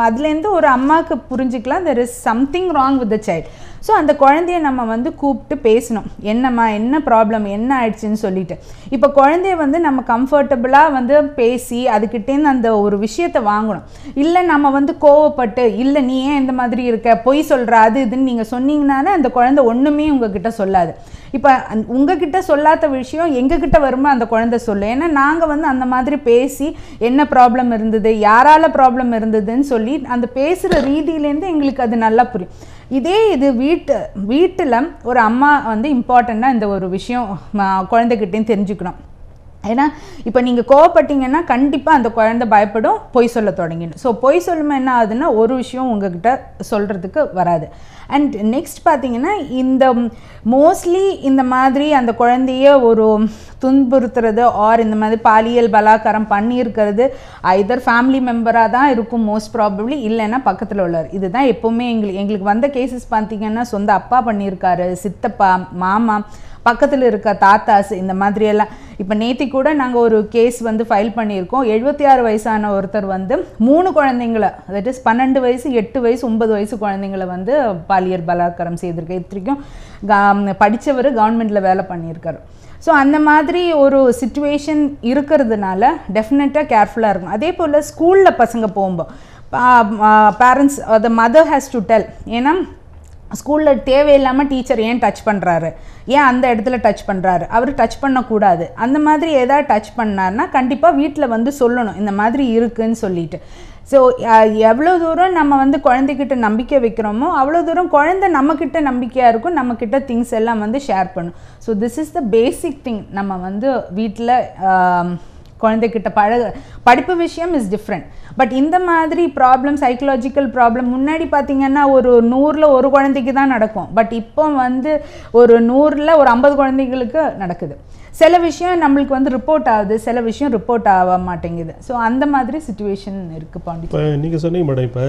அதுலேருந்து ஒரு அம்மாவுக்கு புரிஞ்சிக்கலாம் there is something wrong with the child. So அந்த குழந்தைய நம்ம வந்து கூப்பிட்டு பேசணும், என்னம்மா என்ன ப்ராப்ளம் என்ன ஆயிடுச்சுன்னு சொல்லிட்டு. இப்போ குழந்தைய வந்து நம்ம கம்ஃபர்டபுளாக வந்து பேசி அதுக்கிட்டேருந்து அந்த ஒரு விஷயத்தை வாங்கணும். இல்லை நம்ம வந்து கோவப்பட்டு இல்லை நீ ஏன் இந்த மாதிரி இருக்க, பொய் சொல்கிற, அது இதுன்னு நீங்கள் சொன்னீங்கன்னாலே அந்த குழந்தை ஒன்றுமே உங்ககிட்ட சொல்லாது. இப்போ உங்ககிட்ட சொல்லாத விஷயம் எங்ககிட்ட வருமோ அந்த குழந்தை சொல்லும். ஏன்னா நாங்கள் வந்து அந்த மாதிரி பேசி என்ன ப்ராப்ளம் இருந்தது, யாரால் ப்ராப்ளம் இருந்ததுன்னு சொல்லி அந்த பேசுகிற ரீதியிலேருந்து எங்களுக்கு அது நல்லா புரியும். இதே இது வீட்டில் ஒரு அம்மா வந்து இம்பார்ட்டண்ட்டாக இந்த ஒரு விஷயம் குழந்தைகிட்டேயும் தெரிஞ்சுக்கணும். ஏன்னா இப்போ நீங்கள் கோவப்பட்டீங்கன்னா கண்டிப்பாக அந்த குழந்தை பயப்படும், பொய் சொல்ல தொடங்கிடும். ஸோ பொய் சொல்லும்போது என்ன ஆகுதுன்னா ஒரு விஷயம் உங்ககிட்ட சொல்கிறதுக்கு வராது. அண்ட் நெக்ஸ்ட் பார்த்தீங்கன்னா இந்த மோஸ்ட்லி இந்த மாதிரி அந்த குழந்தைய ஒரு துன்புறுத்துறது ஆர் இந்த மாதிரி பாலியல் பலாத்காரம் பண்ணியிருக்கிறது ஐதர் ஃபேமிலி மெம்பராக தான் இருக்கும் மோஸ்ட் ப்ராபப்ளி, இல்லைன்னா பக்கத்தில் உள்ளவர். இதுதான் எப்போவுமே எங்களுக்கு வந்த கேசஸ் பார்த்தீங்கன்னா சொந்த அப்பா பண்ணியிருக்காரு, சித்தப்பா, மாமா, பக்கத்தில் இருக்க தாத்தாஸ், இந்த மாதிரியெல்லாம். இப்போ நேத்தி கூட நாங்கள் ஒரு கேஸ் வந்து ஃபைல் பண்ணியிருக்கோம். 76 வயசான ஒருத்தர் வந்து 3 குழந்தைங்களை, தட் இஸ் 12 வயசு 8 வயசு 9 வயசு குழந்தைங்களை வந்து பாலியல் பலாத்காரம் செய்திருக்காரு. இத்தனைக்கும் படித்தவர் கவர்மெண்ட்டில் வேலை பண்ணியிருக்காரு. ஸோ அந்த மாதிரி ஒரு சிச்சுவேஷன் இருக்கிறதுனால டெஃபினட்டாக கேர்ஃபுல்லாக இருக்கும். அதே போல் ஸ்கூலில் பசங்க போகும்போது parents the mother has to tell. ஏன்னா ஸ்கூலில் தேவையில்லாமல் டீச்சர் ஏன் டச் பண்ணுறாரு, ஏன் அந்த இடத்துல டச் பண்ணுறாரு, அவர் டச் பண்ணக்கூடாது, அந்த மாதிரி ஏதாவது டச் பண்ணார்னா கண்டிப்பாக வீட்டில் வந்து சொல்லணும் இந்த மாதிரி இருக்குதுன்னு சொல்லிட்டு. ஸோ எவ்வளோ தூரம் நம்ம வந்து குழந்தைகிட்ட நம்பிக்கை வைக்கிறோமோ அவ்வளோ தூரம் குழந்தை நம்மக்கிட்ட நம்பிக்கையாக இருக்கும், நம்மக்கிட்ட திங்ஸ் எல்லாம் வந்து ஷேர் பண்ணும். So this is the basic thing. நம்ம வந்து வீட்டில் குழந்தைகிட்ட படிப்பு விஷயம் இஸ் டிஃப்ரெண்ட். பட் இந்த மாதிரி ப்ராப்ளம், சைக்கலாஜிக்கல் ப்ராப்ளம் முன்னாடி பார்த்திங்கன்னா ஒரு 100ல் 1 குழந்தைக்கு தான் நடக்கும். பட் இப்போ வந்து ஒரு 100ல் ஒரு 50 குழந்தைகளுக்கு நடக்குது. சில விஷயம் நம்மளுக்கு வந்து ரிப்போர்ட் ஆகுது, சில விஷயம் ரிப்போர்ட் ஆக மாட்டேங்குது. ஸோ அந்த மாதிரி சுச்சுவேஷன் இருக்குது பாண்டிச்சேரி. இப்போ நீங்கள் சொன்னீங்க மேடம், இப்போ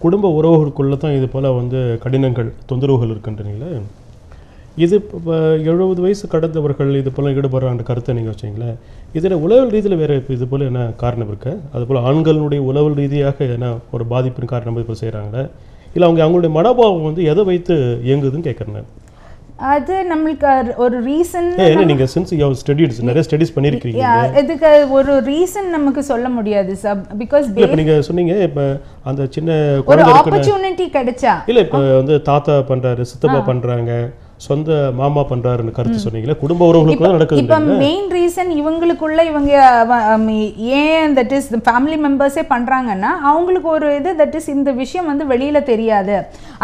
குடும்ப உறவுகளுக்குள்ளே தான் இது போல் வந்து கடினங்கள், தொந்தரவுகள் இருக்குன்றீங்களே. இது இப்போ 70 வயசு கடந்தவர்கள் இது போல் ஈடுபடுறான்ற கருத்தை நீங்கள் வச்சிங்களேன். இதில் உளவியல் ரீதியில் வேறு இது போல் என்ன காரணம் இருக்கு? அதுபோல் ஆண்களுடைய உளவியல் ரீதியாக என்ன ஒரு பாதிப்பின் காரணமாக இப்போ செய்கிறாங்களே, இல்லை அவங்களுடைய மனோபாவம் வந்து எதை வைத்து இயங்குதுன்னு கேட்குறேன். அது நம்மளுக்கு ஒரு ரீசன், நீங்கள் சின்ஸ் யூ ஹேவ் ஸ்டடீட், நிறைய ஸ்டடீஸ் பண்ணியிருக்கீங்க, இதுக்கு ஒரு ரீசன் நமக்கு சொல்ல முடியாது சார். பிகாஸ் இப்போ நீங்கள் சொன்னீங்க இப்போ அந்த சின்ன ஒரு ஆப்பர்ச்சுனிட்டி கிடைச்சா, இல்லை இப்போ வந்து தாத்தா பண்ணுறாரு, சித்தப்பா பண்ணுறாங்க, சொந்த மாமா பண்றாருன்னு கருத்து சொன்னீங்களே, குடும்ப உறவுகளுக்குள்ள நடக்குது. இப்போ மெயின் ரீசன் இவங்களுக்குள்ள இவங்க ஏன் தட் இஸ் ஃபேமிலி மெம்பர்ஸே பண்றாங்கன்னா அவங்களுக்கு ஒரு இது தட் இஸ் இந்த விஷயம் வந்து வெளியில தெரியாது,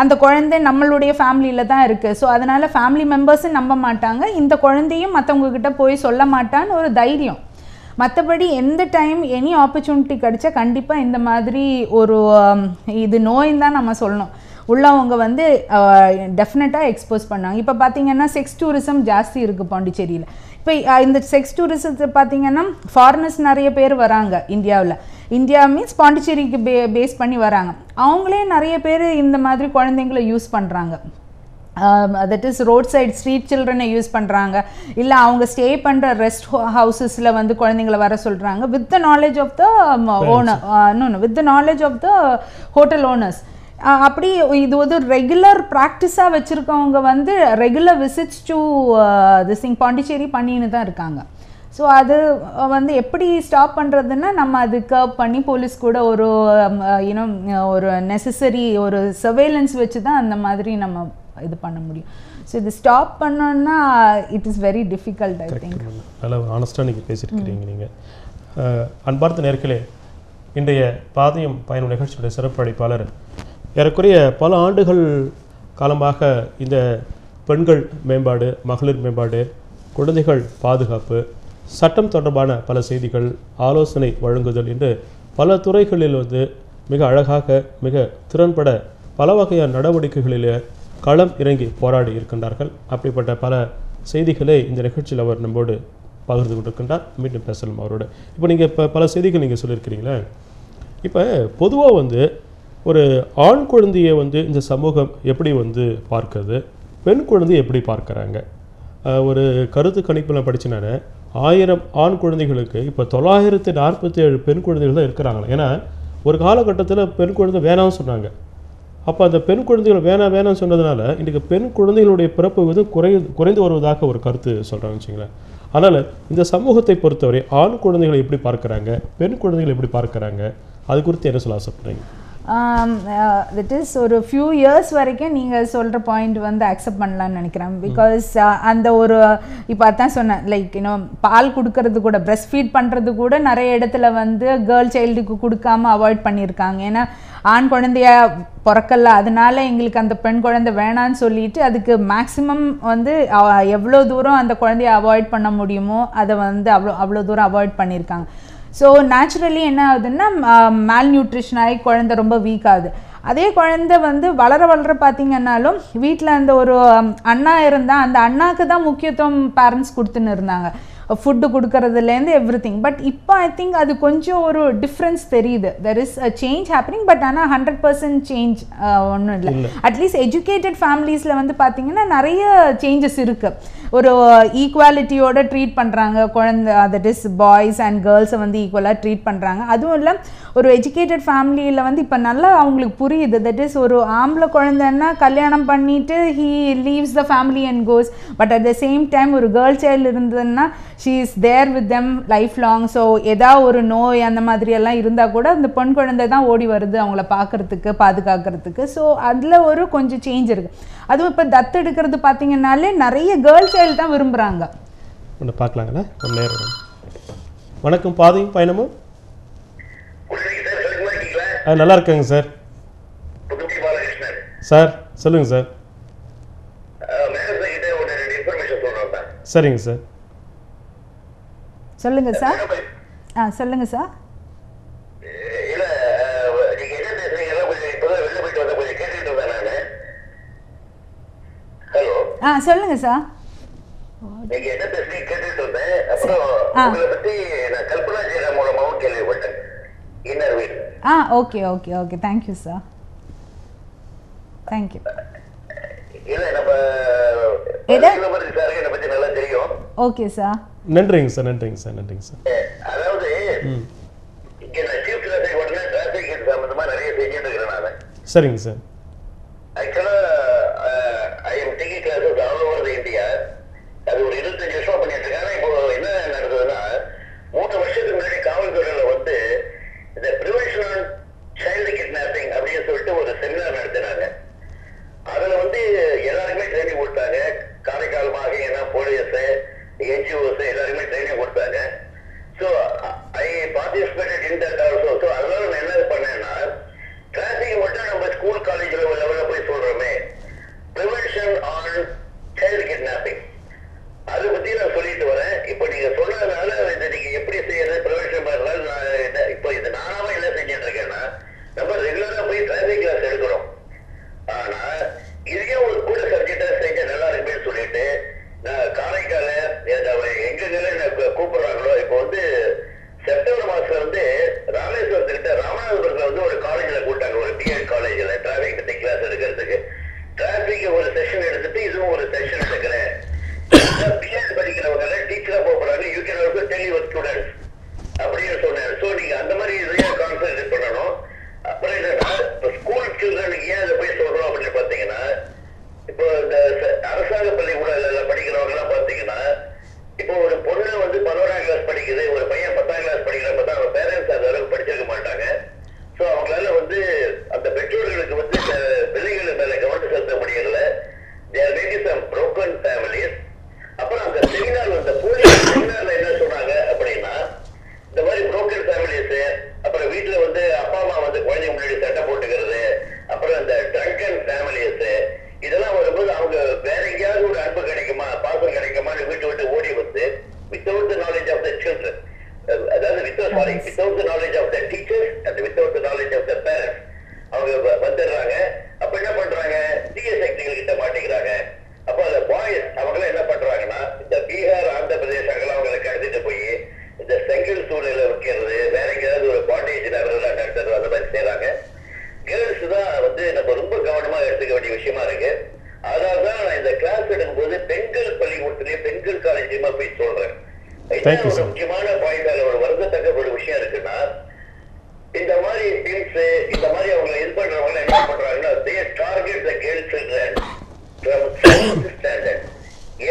அந்த குழந்தை நம்மளுடைய ஃபேமிலியில தான் இருக்கு. ஸோ அதனால ஃபேமிலி மெம்பர்ஸும் நம்ப மாட்டாங்க, இந்த குழந்தையும் மற்றவங்க கிட்ட போய் சொல்ல மாட்டான்னு ஒரு தைரியம். மற்றபடி எந்த டைம் எனி ஆப்பர்ச்சுனிட்டி கிடைச்சா கண்டிப்பாக இந்த மாதிரி ஒரு இது நோய் தான் நம்ம சொல்லணும் உள்ளவங்க வந்து டெஃபினட்டாக எக்ஸ்போஸ் பண்ணாங்க. இப்போ பார்த்தீங்கன்னா செக்ஸ் டூரிசம் ஜாஸ்தி இருக்குது பாண்டிச்சேரியில். இப்போ இந்த செக்ஸ் டூரிசத்தை பார்த்தீங்கன்னா ஃபாரினர்ஸ் நிறைய பேர் வராங்க இந்தியாவில். இந்தியா மீன்ஸ் பாண்டிச்சேரிக்கு பேஸ் பண்ணி வராங்க. அவங்களே நிறைய பேர் இந்த மாதிரி குழந்தைங்களை யூஸ் பண்ணுறாங்க. That is road side street சில்ட்ரனை யூஸ் பண்ணுறாங்க, இல்லை அவங்க ஸ்டே பண்ணுற ரெஸ்ட் ஹவுசஸில் வந்து குழந்தைங்களை வர சொல்கிறாங்க with the knowledge of the owner, with the knowledge of the hotel owners. அப்படி இது ஒரு ரெகுலர் ப்ராக்டிஸாக வச்சுருக்கவங்க வந்து regular visits to this thing Pondicherry பண்ணின்னு தான் இருக்காங்க. ஸோ அது வந்து எப்படி ஸ்டாப் பண்ணுறதுன்னா நம்ம அது கர்ப் பண்ணி போலீஸ் கூட ஒரு யூனோ ஒரு நெசசரி ஒரு சர்வேலன்ஸ் வச்சு தான் அந்த மாதிரி நம்ம இது பண்ண முடியும். ஸோ இது ஸ்டாப் பண்ணோன்னா it is very difficult. I think நல்லா ஆனஸ்டாக நீங்கள் பேசியிருக்கிறீங்க. நீங்கள் அன்பார்ந்த நேர்களே, இன்றைய பாதையும் பயணம் நிகழ்ச்சியுடைய சிறப்பு அழைப்பாளர் ஏறக்குறைய பல ஆண்டுகள் காலமாக இந்த பெண்கள் மேம்பாடு, மகளிர் மேம்பாடு, குழந்தைகள் பாதுகாப்பு, சட்டம் தொடர்பான பல செய்திகள், ஆலோசனை வழங்குதல் என்று பல துறைகளில் வந்து மிக அழகாக மிக திறன்பட பல வகையான நடவடிக்கைகளில் களம் இறங்கி போராடி இருக்கின்றார்கள். அப்படிப்பட்ட பல செய்திகளை இந்த நிகழ்ச்சியில் அவர் நம்மோடு பகிர்ந்து கொண்டிருக்கின்றார். மீண்டும் பேசலாம் அவரோட. இப்போ நீங்கள் இப்போ பல செய்திகள் நீங்கள் சொல்லியிருக்கிறீங்களே, இப்போ பொதுவாக வந்து ஒரு ஆண் குழந்தையை வந்து இந்த சமூகம் எப்படி வந்து பார்க்குறது, பெண் குழந்தையை எப்படி பார்க்குறாங்க? ஒரு கருத்து கணிப்பில் படிச்சுனானே 1000 ஆண் குழந்தைகளுக்கு இப்போ 947 பெண் குழந்தைகள் தான் இருக்கிறாங்களே. ஏன்னா ஒரு காலகட்டத்தில் பெண் குழந்தை வேணாம்னு சொன்னாங்க. அப்போ அந்த பெண் குழந்தைகள் வேணாம்னு சொன்னதுனால இன்றைக்கு பெண் குழந்தைகளுடைய பிறப்பு வந்து குறைந்து வருவதாக ஒரு கருத்து சொல்கிறாங்கன்னு வச்சுங்களேன். அதனால் இந்த சமூகத்தை பொறுத்தவரை ஆண் குழந்தைகளை எப்படி பார்க்குறாங்க, பெண் குழந்தைகளை எப்படி பார்க்குறாங்க, அது குறித்து என்ன சொல்ல ஆசைப்படுறீங்க? தட் இஸ் ஒரு ஃபியூ இயர்ஸ் வரைக்கும் நீங்கள் சொல்கிற பாயிண்ட் வந்து அக்செப்ட் பண்ணலான்னு நினைக்கிறேன். பிகாஸ் அந்த ஒரு இப்போ அதான் சொன்னேன், லைக் இன்னும் பால் கொடுக்கறது கூட, பிரெஸ்ட் ஃபீட் பண்ணுறது கூட நிறைய இடத்துல வந்து கேர்ள் சைல்டுக்கு கொடுக்காம அவாய்ட் பண்ணியிருக்காங்க. ஏன்னா ஆண் குழந்தைய பிறக்கல, அதனால எங்களுக்கு அந்த பெண் குழந்தை வேணான்னு சொல்லிட்டு அதுக்கு மேக்ஸிமம் வந்து எவ்வளோ தூரம் அந்த குழந்தைய அவாய்ட் பண்ண முடியுமோ அதை வந்து அவ்வளோ தூரம் அவாய்ட் பண்ணியிருக்காங்க. ஸோ நேச்சுரலி என்ன ஆகுதுன்னா மேல் நியூட்ரிஷன் ஆகி குழந்தை ரொம்ப வீக் ஆகுது. அதே குழந்தை வந்து வளர பார்த்தீங்கன்னாலும் வீட்டில் அந்த ஒரு அண்ணா இருந்தால் அந்த அண்ணாக்கு தான் முக்கியத்துவம் பேரண்ட்ஸ் கொடுத்துன்னு இருந்தாங்க, ஃபுட்டு கொடுக்கறதுலேருந்து எவ்ரி திங். பட் இப்போ ஐ திங்க் அது கொஞ்சம் ஒரு டிஃப்ரென்ஸ் தெரியுது. There is a change happening. But ஆனால் 100% சேஞ்ச் ஒன்றும் இல்லை. அட்லீஸ்ட் எஜுகேட்டட் ஃபேமிலிஸில் வந்து பார்த்தீங்கன்னா நிறைய சேஞ்சஸ் இருக்குது. ஒரு ஈக்குவாலிட்டியோட ட்ரீட் பண்ணுறாங்க குழந்தை, தட் இஸ் பாய்ஸ் அண்ட் கேர்ள்ஸை வந்து ஈக்குவலாக ட்ரீட் பண்ணுறாங்க. அதுவும் இல்லை ஒரு எஜுகேட்டட் ஃபேமிலியில் வந்து இப்போ நல்லா அவங்களுக்கு புரியுது. தட் இஸ் ஒரு ஆம்பளை குழந்தைன்னா கல்யாணம் பண்ணிவிட்டு he leaves the family and goes. But at the same time ஒரு கேர்ள் சைல்டு இருந்ததுன்னா she is there with them life long. So ஏதாவது ஒரு நோய் அந்த மாதிரியெல்லாம் இருந்தால் கூட அந்த பெண் குழந்தை தான் ஓடி வருது அவங்கள பார்க்குறதுக்கு, பாதுகாக்கிறதுக்கு. ஸோ அதில் ஒரு கொஞ்சம் சேஞ்ச் இருக்குது. அதுவும் இப்போ தத்து எடுக்கிறது பார்த்தீங்கன்னாலே நிறைய கேர்ள் சைல்டு தான் விரும்புகிறாங்க. ஒன்று பார்க்கலாங்களா ஒரு நேரம். வணக்கம், பாதையும் பயணமும். நல்லா இருக்கேங்க சார். புதுப்பட்டி பாலகிருஷ்ணன் சார் சொல்லுங்கள் சார். மேடம் கிட்ட ஒரு 2 இன்ஃபர்மேஷன் சொல்றேன் சார். சரிங்க சார். சொல்லுங்க சார். சொல்லுங்க சார். இல்ல நீங்க என்ன பேசுறீங்க கொஞ்சம் இப்பதான் வெளில போயிட்டு வந்த கொஞ்சம் கேட்டுட்டு இருந்தேன் நானு. ஹலோ சொல்லுங்க சார். நீங்க என்ன பேசுறீங்க கேட்டுட்டு இருந்தேன். அப்புறம் உங்களை பத்தி நான் கல்பனா ஜெயராம் மூலமாவும் கேள்விப்பட்டேன். Inner wheel. Okay okay okay thank you sir. Thank you. இல்ல நம்ம சார் என்னை பத்தி நல்லா தெரியும். Okay sir. நன்றிங்க சார். நன்றிங்க சார். நன்றிங்க சார். அதாவது இங்க நான் சீஃப் கிளாஸ் உடனே டிராபிக் சம்பந்தமா நிறைய செஞ்சுட்டு இருக்கிறேன் நான். சரிங்க சார். ஆக்சுவலா I am taking classes all over India. அது ஒரு 25 வருஷமா பண்ணிட்டு இருக்கேன். இப்போ என்ன நடந்ததுன்னா 3 வருஷத்துக்கு முன்னாடி காவல்துறையில வந்து இந்த ப்ரிவென்ஷன் ஆன் சைல்டு கிட்னாப்பிங் அப்படின்னு சொல்லிட்டு ஒரு செமினார் நடத்தினாங்க. அதுல வந்து எல்லாருக்குமே ட்ரைனிங் கொடுத்தாங்க. காரைக்கால் மாகினா போலீஸ் NGOs எல்லாருமே ட்ரைனிங் கொடுத்தாங்க. So I participated in that also. So அதனால நான் என்ன பண்ணேன்னா டிராஃபிக் மட்டும் நம்ம ஸ்கூல் காலேஜில் லெவலில் போய் சொல்றோமே ப்ரிவென்ஷன் ஆன் சைல்டு கிட்னாப்பிங் அதை பத்தி நான் சொல்லிட்டு வரேன். இப்போ நீங்க சொன்னதுனால இதை நீங்க எப்படி செய்யறது ப்ரிவென்ஷன் பண்ணலாம். நான் இப்போ இது நானாவே என்ன செஞ்சுட்டு இருக்கேன்னா நம்ம ரெகுலரா போய் டிராஃபிக் கிளாஸ் எடுக்கிறோம். ஆனா இதே ஒரு கூட சப்ஜெக்டா செஞ்ச நல்லா இருக்குன்னு சொல்லிட்டு நான் காரைக்கால எங்க கூப்பிடுறாங்களோ இப்போ வந்து செப்டம்பர் மாசம் வந்து ராமேஸ்வரத்துக்கிட்ட ராமநாதபுரத்துல வந்து ஒரு காலேஜ்ல கூட்டாங்க. ஒரு பிஎட் காலேஜ்ல டிராபிக் பத்தி கிளாஸ் எடுக்கிறதுக்கு டிராபிக் ஒரு செஷன் எடுத்துட்டு இதுவும் ஒரு செஷன் எடுக்கிறேன். பிஎட் படிக்கிறவங்க டீச்சரா போறாங்க. You can also tell your students அப்படின்னு சொன்னேன். ஸோ நீங்க அந்த மாதிரி இதையே கான்சென்ட்ரேட் பண்ணணும். அப்புறம் என்னன்னா இப்போ ஸ்கூல் சில்ட்ரனுக்கு ஏன் அதை போய் சொல்றோம் அப்படின்னு பாத்தீங்கன்னா இப்போ இந்த அரசாங்க பள்ளிக்கூடங்கள்ல படிக்கிறவங்க எல்லாம் பாத்தீங்கன்னா இப்போ ஒரு பொண்ணு வந்து 11ஆம் கிளாஸ் படிக்குது, ஒரு பையன் 10ஆம் கிளாஸ் படிக்கிறப்ப தான் அவங்க பேரண்ட்ஸ் அந்த அளவுக்கு படிச்சிருக்க மாட்டாங்க. ஸோ அவங்களால வந்து அந்த பெற்றோர்களுக்கு வந்து பிள்ளைகள் மேல கவனம் செலுத்த முடியல. There maybe some broken families. அப்புறம் அந்த செமினார் அந்த போலீஸ் செமினார்ல என்ன சொன்னாங்க அப்படின்னா இந்த மாதிரி புரோக்கன் ஃபேமிலிஸ், அப்புறம் வீட்டுல வந்து அப்பா அம்மா வந்து குழந்தைங்க முன்னாடி சட்டை போட்டுக்கிறது, அப்புறம் இந்த ட்ரங்கன் ஃபேமிலிஸ் இதெல்லாம் வரும்போது அவங்க வேற எங்கேயாவது ஒரு அன்பு கிடைக்குமா பாசம் கிடைக்குமான்னு வீட்டு விட்டு ஓடி வந்து without the knowledge of the children, அதாவது without the knowledge of the teachers and without the knowledge of the parents அவங்க வந்துடுறாங்க. அப்ப என்ன பண்றாங்க தீய சக்திகள் கிட்ட மாட்டிக்கிறாங்க. அப்போ அந்த பாய்ஸ் அவங்களாம் என்ன பண்றாங்கன்னா இந்த பீகார் ஆந்திர பிரதேச அங்கெல்லாம் அவங்களை கடத்திட்டு போய் இந்த செங்கல் சூழல வைக்கிறது, வேற எங்கேயாவது ஒரு பாண்டேஜ் நகரெல்லாம் நடத்துறது அந்த மாதிரி செய்யறாங்க. கேர்ள்ஸ் தான் வந்து நம்ம ரொம்ப கவனமா எடுத்துக்க வேண்டிய விஷயமா இருக்கு. அதனாலதான் நான் இந்த கிளாஸ் எடுக்கும் போது பெண்கள் பள்ளிக்கூடத்திலேயே பெண்கள் காலேஜுமா போய் சொல்றேன். ஒரு முக்கியமான பாயிண்ட் அதுல ஒரு வருத்தத்தக்க ஒரு விஷயம் இருக்குன்னா இந்த மாதிரி டீம்ஸ் இந்த மாதிரி அவங்க இது பண்றவங்க என்ன பண்றாங்கன்னா they target the girl children from 7th standard.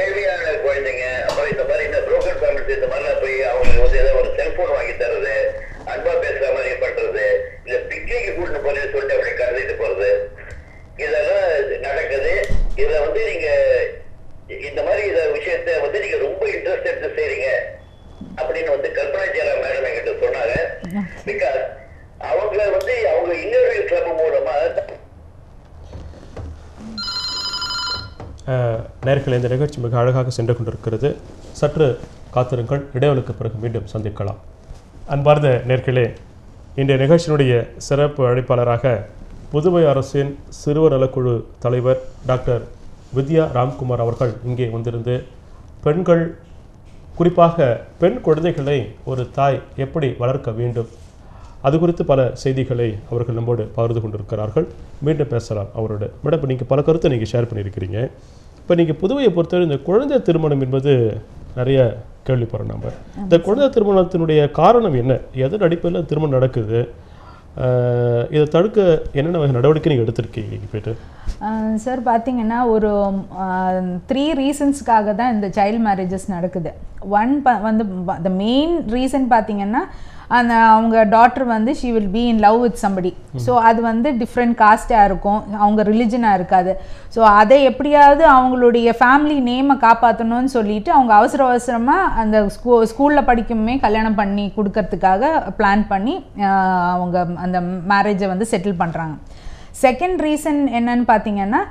ஏழ்மையான குழந்தைங்க, அப்புறம் இந்த மாதிரி இந்த புரோக்கர் ஃபேமிலிஸ் இந்த மாதிரிலாம் போய் அவங்களுக்கு வந்து ஏதாவது ஒரு செல்போன் வாங்கி தர்றது, அன்பா பேசுற மாதிரி பண்றது, இல்ல பிக்னிக்கு கூட்டிட்டு போறேன்னு சொல்லிட்டு அப்படி கடத்திட்டு போறது, இதெல்லாம் நடக்குது. இதுல வந்து நீங்க இந்த மாதிரி விஷயத்த வந்து நீங்க ரொம்ப இன்ட்ரெஸ்ட் எடுத்து செய்றீங்க அப்படின்னு வந்து கல்பனா ஜெயராம் மேடம் என்கிட்ட சொன்னாங்க. பிகாஸ் அவங்கள வந்து அவங்க இன்னொரு கிளப் மூலமா நேயர்களே இந்த நிகழ்ச்சி மிக அழகாக சென்று கொண்டிருக்கிறது. சற்று காத்திருங்கள், இடைவெளிக்கு பிறகு மீண்டும் சந்திக்கலாம். அன்பார்ந்த நேயர்களே, இன்றைய நிகழ்ச்சியினுடைய சிறப்பு அழைப்பாளராக புதுவை அரசின் சிறுவர் நலக்குழு தலைவர் டாக்டர் வித்யா ராம்குமார் அவர்கள் இங்கே வந்திருந்து பெண்கள், குறிப்பாக பெண் குழந்தைகளை ஒரு தாய் எப்படி வளர்க்க வேண்டும் அது குறித்து பல செய்திகளை அவர்கள் நம்மோடு பகிர்ந்து கொண்டிருக்கிறார்கள். மீண்டும் பேசலாம் அவரோட. மேடம், இப்போ நீங்கள் பல கருத்தை நீங்கள் ஷேர் பண்ணியிருக்கிறீங்க. இப்போ நீங்கள் புதுவையை பொறுத்தவரை இந்த குழந்தை திருமணம் என்பது நிறைய கேள்விப்படுறோம். நம்ம இந்த குழந்தை திருமணத்தினுடைய காரணம் என்ன, எதன் அடிப்படையில் திருமணம் நடக்குது, இதை தடுக்க என்னென்ன வகை நடவடிக்கை நீங்கள் எடுத்திருக்கீங்க போய்ட்டு? சார் பார்த்தீங்கன்னா ஒரு 3 ரீசன்ஸ்க்காக தான் இந்த சைல்டு மேரேஜஸ் நடக்குது. ஒன் வந்து த மெயின் ரீசன் பார்த்தீங்கன்னா அந்த அவங்க டாட்டர் வந்து she will be in love with somebody. So அது வந்து டிஃப்ரெண்ட் காஸ்டாக இருக்கும், அவங்க ரிலிஜனாக இருக்காது. ஸோ அதை எப்படியாவது அவங்களுடைய ஃபேமிலி நேமை காப்பாற்றணும்னு சொல்லிட்டு அவங்க அவசரமாக அந்த ஸ்கூலில் படிக்குமே கல்யாணம் பண்ணி கொடுக்கறதுக்காக பிளான் பண்ணி அவங்க அந்த மேரேஜை வந்து செட்டில் பண்ணுறாங்க. செகண்ட் ரீசன் என்னன்னு பார்த்தீங்கன்னா,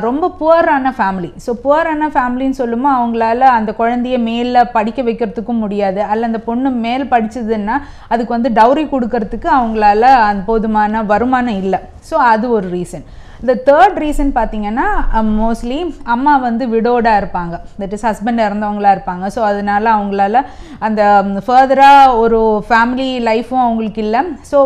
ரொம்ப புவரான ஃபேமிலி. ஸோ புவரான ஃபேமிலின்னு சொல்லும்போது அவங்களால அந்த குழந்தைய மேலே படிக்க வைக்கிறதுக்கும் முடியாது, அல்ல அந்த பொண்ணு மேல் படிச்சதுன்னா அதுக்கு வந்து டவுரி கொடுக்கறதுக்கு அவங்களால அந்த போதுமான வருமானம் இல்லை. ஸோ அது ஒரு ரீசன். இந்த தேர்ட் ரீசன் பார்த்தீங்கன்னா, மோஸ்ட்லி அம்மா வந்து விடோடாக இருப்பாங்க, தட் இஸ் ஹஸ்பண்ட் இறந்தவங்களாக இருப்பாங்க. ஸோ அதனால அவங்களால அந்த ஃபர்தராக ஒரு ஃபேமிலி லைஃப்பும் அவங்களுக்கு இல்லை. ஸோ